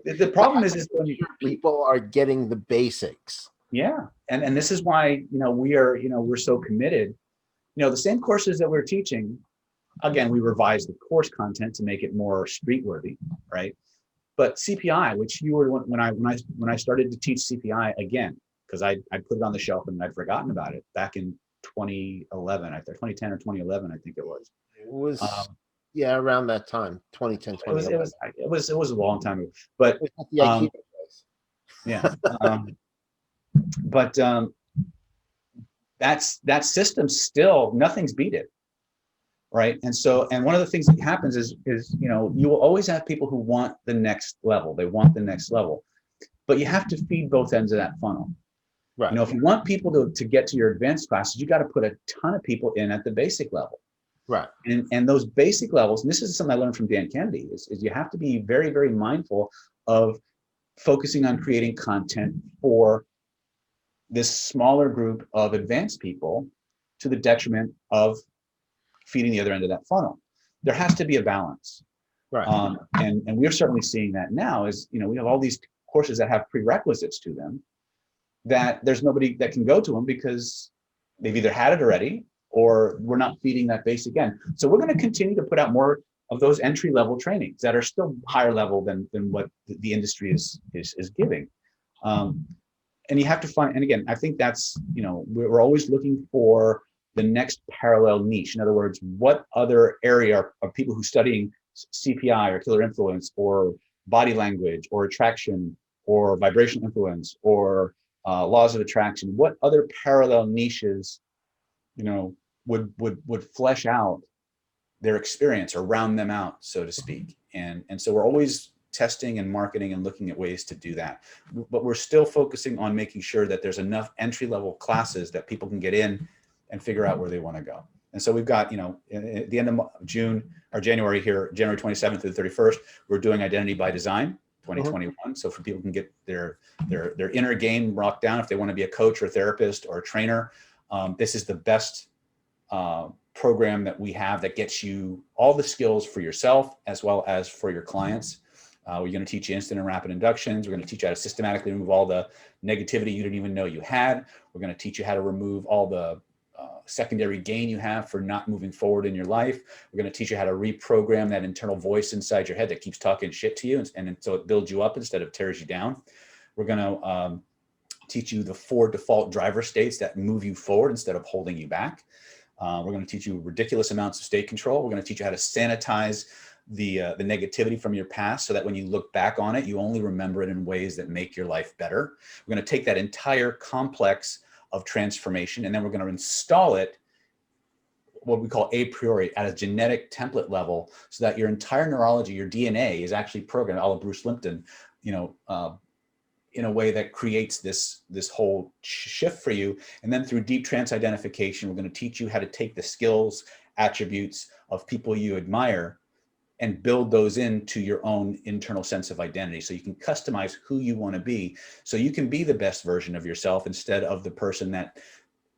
B: the problem is when
A: people are getting the basics.
B: Yeah. And this is why, we're so committed. The same courses that we're teaching, again, we revised the course content to make it more street worthy, right? But CPI, which you were, when I started to teach CPI again, because I put it on the shelf and I'd forgotten about it back in 2011, 2010 or 2011, I think it was.
A: It was, around that time, 2010, 2011.
B: It was a long time ago, but
A: the IKEA place.
B: Yeah. But that system still, nothing's beat it. Right. And so, and one of the things that happens is, you will always have people who want the next level. They want the next level, but you have to feed both ends of that funnel.
A: Right.
B: If you want people to get to your advanced classes, you got to put a ton of people in at the basic level.
A: Right.
B: And those basic levels, and this is something I learned from Dan Kennedy, is you have to be very, very mindful of focusing on creating content for this smaller group of advanced people to the detriment of feeding the other end of that funnel. There has to be a balance.
A: Right.
B: And we're certainly seeing that now is, we have all these courses that have prerequisites to them that there's nobody that can go to them because they've either had it already or we're not feeding that basic end. So we're going to continue to put out more of those entry-level trainings that are still higher level than what the industry is giving. And you have to find, and again, I think that's, we're always looking for the next parallel niche. In other words, what other area are people who studying CPI or Killer Influence or body language or attraction or vibrational influence or laws of attraction, what other parallel niches, would flesh out their experience or round them out, so to speak. And so we're always testing and marketing and looking at ways to do that. But we're still focusing on making sure that there's enough entry-level classes that people can get in and figure out where they want to go. And so we've got, at the end of June or January here, January 27th to the 31st, we're doing Identity by Design 2021. So for people can get their inner game rocked down if they want to be a coach or a therapist or a trainer. This is the best program that we have that gets you all the skills for yourself as well as for your clients. We're going to teach you instant and rapid inductions. We're going to teach you how to systematically remove all the negativity you didn't even know you had. We're going to teach you how to remove all the secondary gain you have for not moving forward in your life. We're going to teach you how to reprogram that internal voice inside your head that keeps talking shit to you, and so it builds you up instead of tears you down. We're going to teach you the 4 default driver states that move you forward instead of holding you back. We're going to teach you ridiculous amounts of state control. We're going to teach you how to sanitize the negativity from your past so that when you look back on it, you only remember it in ways that make your life better. We're going to take that entire complex of transformation, and then we're going to install it, what we call a priori, at a genetic template level, so that your entire neurology, your DNA, is actually programmed, a la Bruce Lipton, in a way that creates this whole shift for you. And then through deep trance identification, we're going to teach you how to take the skills, attributes of people you admire
C: and build those into your own internal sense of identity. So you can customize who you want to be, so you can be the best version of yourself instead of the person that,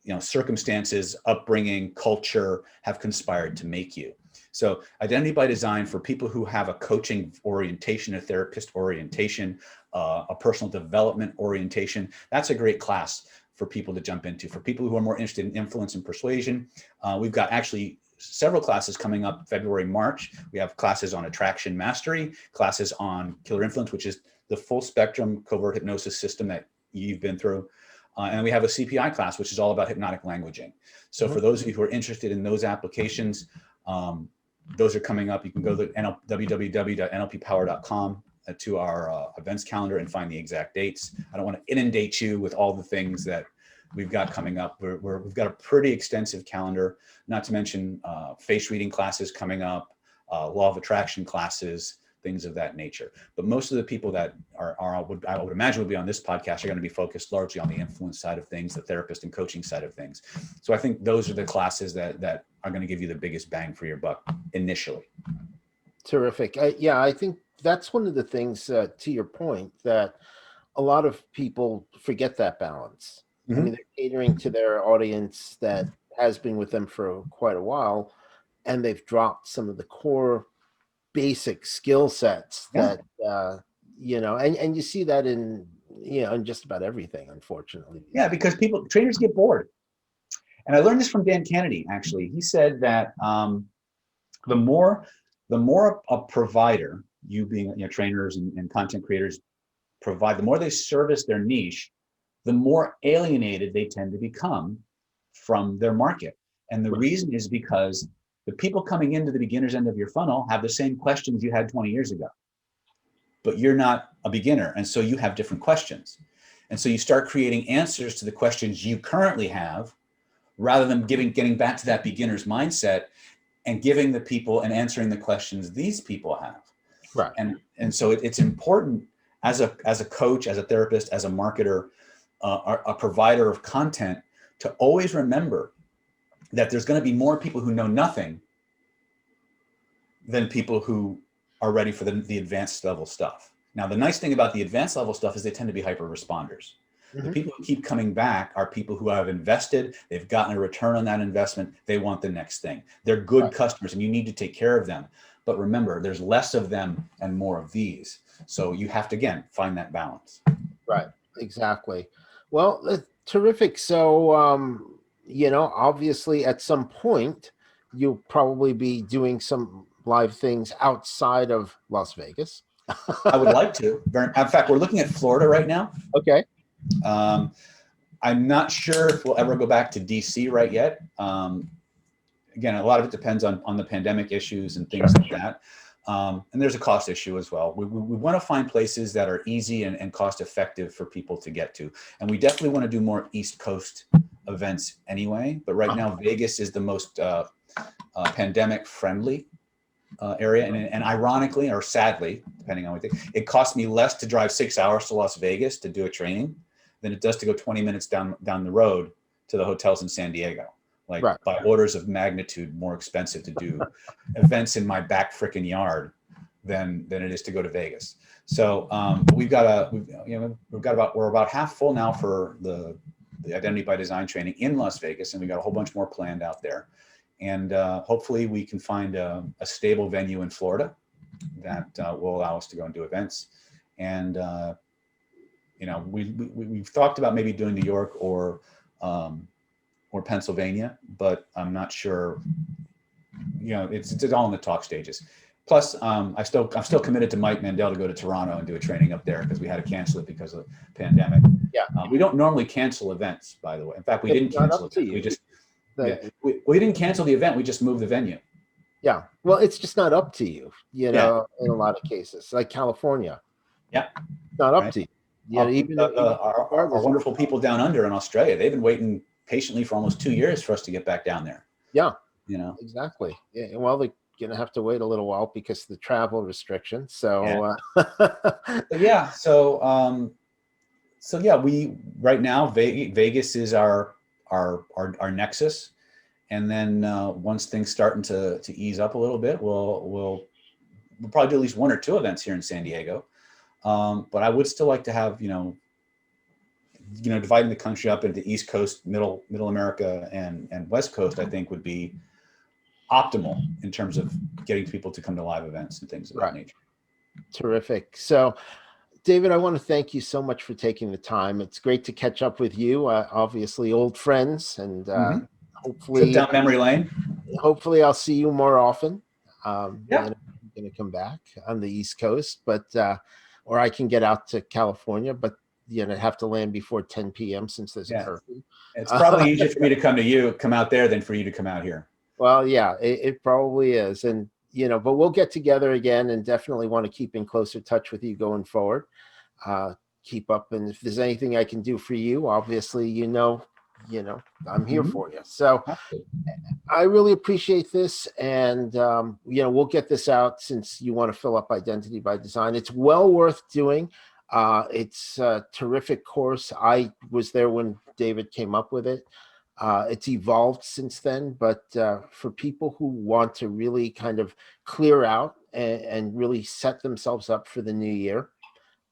C: you know, circumstances, upbringing, culture have conspired to make you. So identity by design, for people who have a coaching orientation, a therapist orientation, a personal development orientation, that's a great class for people to jump into. For people who are more interested in influence and persuasion, we've got actually several classes coming up February, March. We have classes on attraction mastery, classes on killer influence, which is the full spectrum covert hypnosis system that you've been through. And we have a CPI class, which is all about hypnotic languaging. So for those of you who are interested in those applications, those are coming up. You can go to www.nlppower.com to our events calendar and find the exact dates. I don't want to inundate you with all the things that we've got coming up. We've got a pretty extensive calendar, not to mention face reading classes coming up, law of attraction classes, things of that nature. But most of the people that I would imagine would be on this podcast are going to be focused largely on the influence side of things, the therapist and coaching side of things. So I think those are the classes that are going to give you the biggest bang for your buck initially.
A: Terrific. I think that's one of the things, to your point, that a lot of people forget that balance. I mean, they're catering to their audience that has been with them for quite a while, and they've dropped some of the core basic skill sets that, you know, and you see that in, you know, in just about everything, unfortunately.
C: Yeah, because trainers get bored. And I learned this from Dan Kennedy, actually. He said that the more a provider, you being, you know, trainers and content creators provide, the more they service their niche, the more alienated they tend to become from their market. And the reason is because the people coming into the beginner's end of your funnel have the same questions you had 20 years ago, but you're not a beginner. And so you have different questions. And so you start creating answers to the questions you currently have, rather than getting back to that beginner's mindset and giving the people and answering the questions these people have.
A: Right.
C: And so it's important as a coach, as a therapist, as a marketer, a provider of content, to always remember that there's going to be more people who know nothing than people who are ready for the advanced level stuff. Now, the nice thing about the advanced level stuff is they tend to be hyper responders. The people who keep coming back are people who have invested, they've gotten a return on that investment, they want the next thing. They're good customers and you need to take care of them. But remember, there's less of them and more of these. So you have to, again, find that balance.
A: Right, exactly. Well, terrific. So, you know, obviously at some point, you'll probably be doing some live things outside of Las Vegas.
C: I would like to. In fact, we're looking at Florida right now.
A: Okay.
C: I'm not sure if we'll ever go back to DC right yet. Again, a lot of it depends on the pandemic issues and things like that. And there's a cost issue as well. We want to find places that are easy and cost effective for people to get to. And we definitely want to do more East Coast events anyway. But right now, Vegas is the most pandemic friendly area. And ironically, or sadly, depending on what you think, it costs me less to drive 6 hours to Las Vegas to do a training than it does to go 20 minutes down the road to the hotels in San Diego. Like by orders of magnitude more expensive to do events in my back frickin' yard than it is to go to Vegas. So we're about half full now for the Identity by Design training in Las Vegas, and we got a whole bunch more planned out there. And hopefully we can find a stable venue in Florida that will allow us to go and do events. And you know, we've talked about maybe doing New York or Pennsylvania, but I'm not sure. You know, it's all in the talk stages. Plus, I'm still committed to Mike Mandel to go to Toronto and do a training up there because we had to cancel it because of the pandemic.
A: Yeah,
C: we don't normally cancel events, by the way. In fact, we didn't cancel it. We just we didn't cancel the event. We just moved the venue.
A: Yeah, well, it's just not up to you. You know, in a lot of cases, like California.
C: Yeah,
A: it's not up to you. Yeah, even
C: our wonderful people down under in Australia, they've been waiting patiently for almost 2 years for us to get back down there.
A: Yeah,
C: you know,
A: exactly. Yeah, well, they're gonna have to wait a little while because of the travel restrictions. So
C: we right now Vegas is our nexus, and then once things starting to ease up a little bit, we'll we'll probably do at least 1 or 2 events here in San Diego. But I would still like to have, dividing the country up into East Coast, Middle America, and West Coast, I think would be optimal in terms of getting people to come to live events and things of that nature.
A: Terrific. So, David, I want to thank you so much for taking the time. It's great to catch up with you. Obviously, old friends, and hopefully,
C: trip down memory lane.
A: Hopefully, I'll see you more often.
C: Yeah.
A: I'm going to come back on the East Coast, but or I can get out to California, but have to land before 10 p.m. since there's a curfew.
C: It's probably easier for me to come out there than for you to come out here.
A: Well, yeah, it probably is, and but we'll get together again, and definitely want to keep in closer touch with you going forward. Keep up, and if there's anything I can do for you, obviously, I'm here for you. So I really appreciate this, and we'll get this out since you want to fill up Identity by Design. It's well worth doing. It's a terrific course. I was there when David came up with it. It's evolved since then, but for people who want to really kind of clear out and really set themselves up for the new year,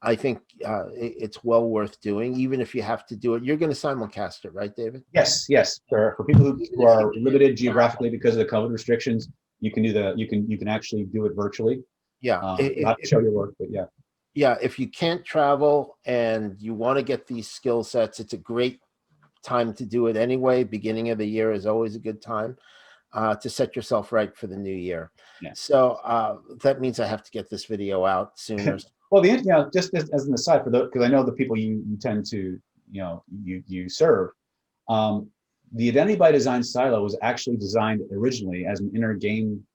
A: I think it's well worth doing, even if you have to do it. You're going to simulcast it, right, David?
C: Yes. For people who are limited geographically because of the COVID restrictions, you can do you can actually do it virtually.
A: Yeah.
C: Not show your work, but yeah.
A: Yeah, if you can't travel and you want to get these skill sets, it's a great time to do it anyway. Beginning of the year is always a good time to set yourself right for the new year.
C: Yeah.
A: So that means I have to get this video out sooner.
C: Well, just as an aside, because I know the people you tend to you serve, the Identity by Design silo was actually designed originally as an inner game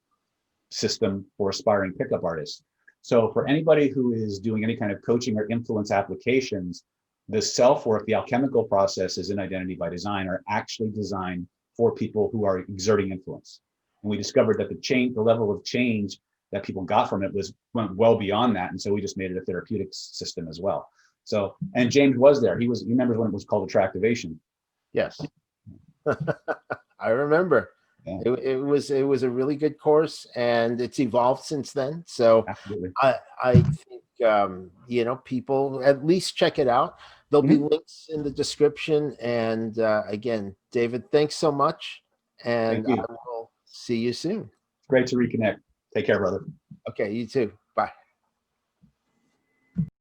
C: system for aspiring pickup artists. So for anybody who is doing any kind of coaching or influence applications, the self-work, the alchemical processes in Identity by Design are actually designed for people who are exerting influence. And we discovered that the level of change that people got from it went well beyond that. And so we just made it a therapeutic system as well. So, and James was there. He remembers when it was called Attractivation.
A: Yes. I remember.
C: Yeah.
A: It was a really good course, and it's evolved since then. So
C: Absolutely.
A: I think people at least check it out. There'll be links in the description. And again, David, thanks so much, and I will see you soon.
C: Great to reconnect. Take care, brother.
A: Okay, you too.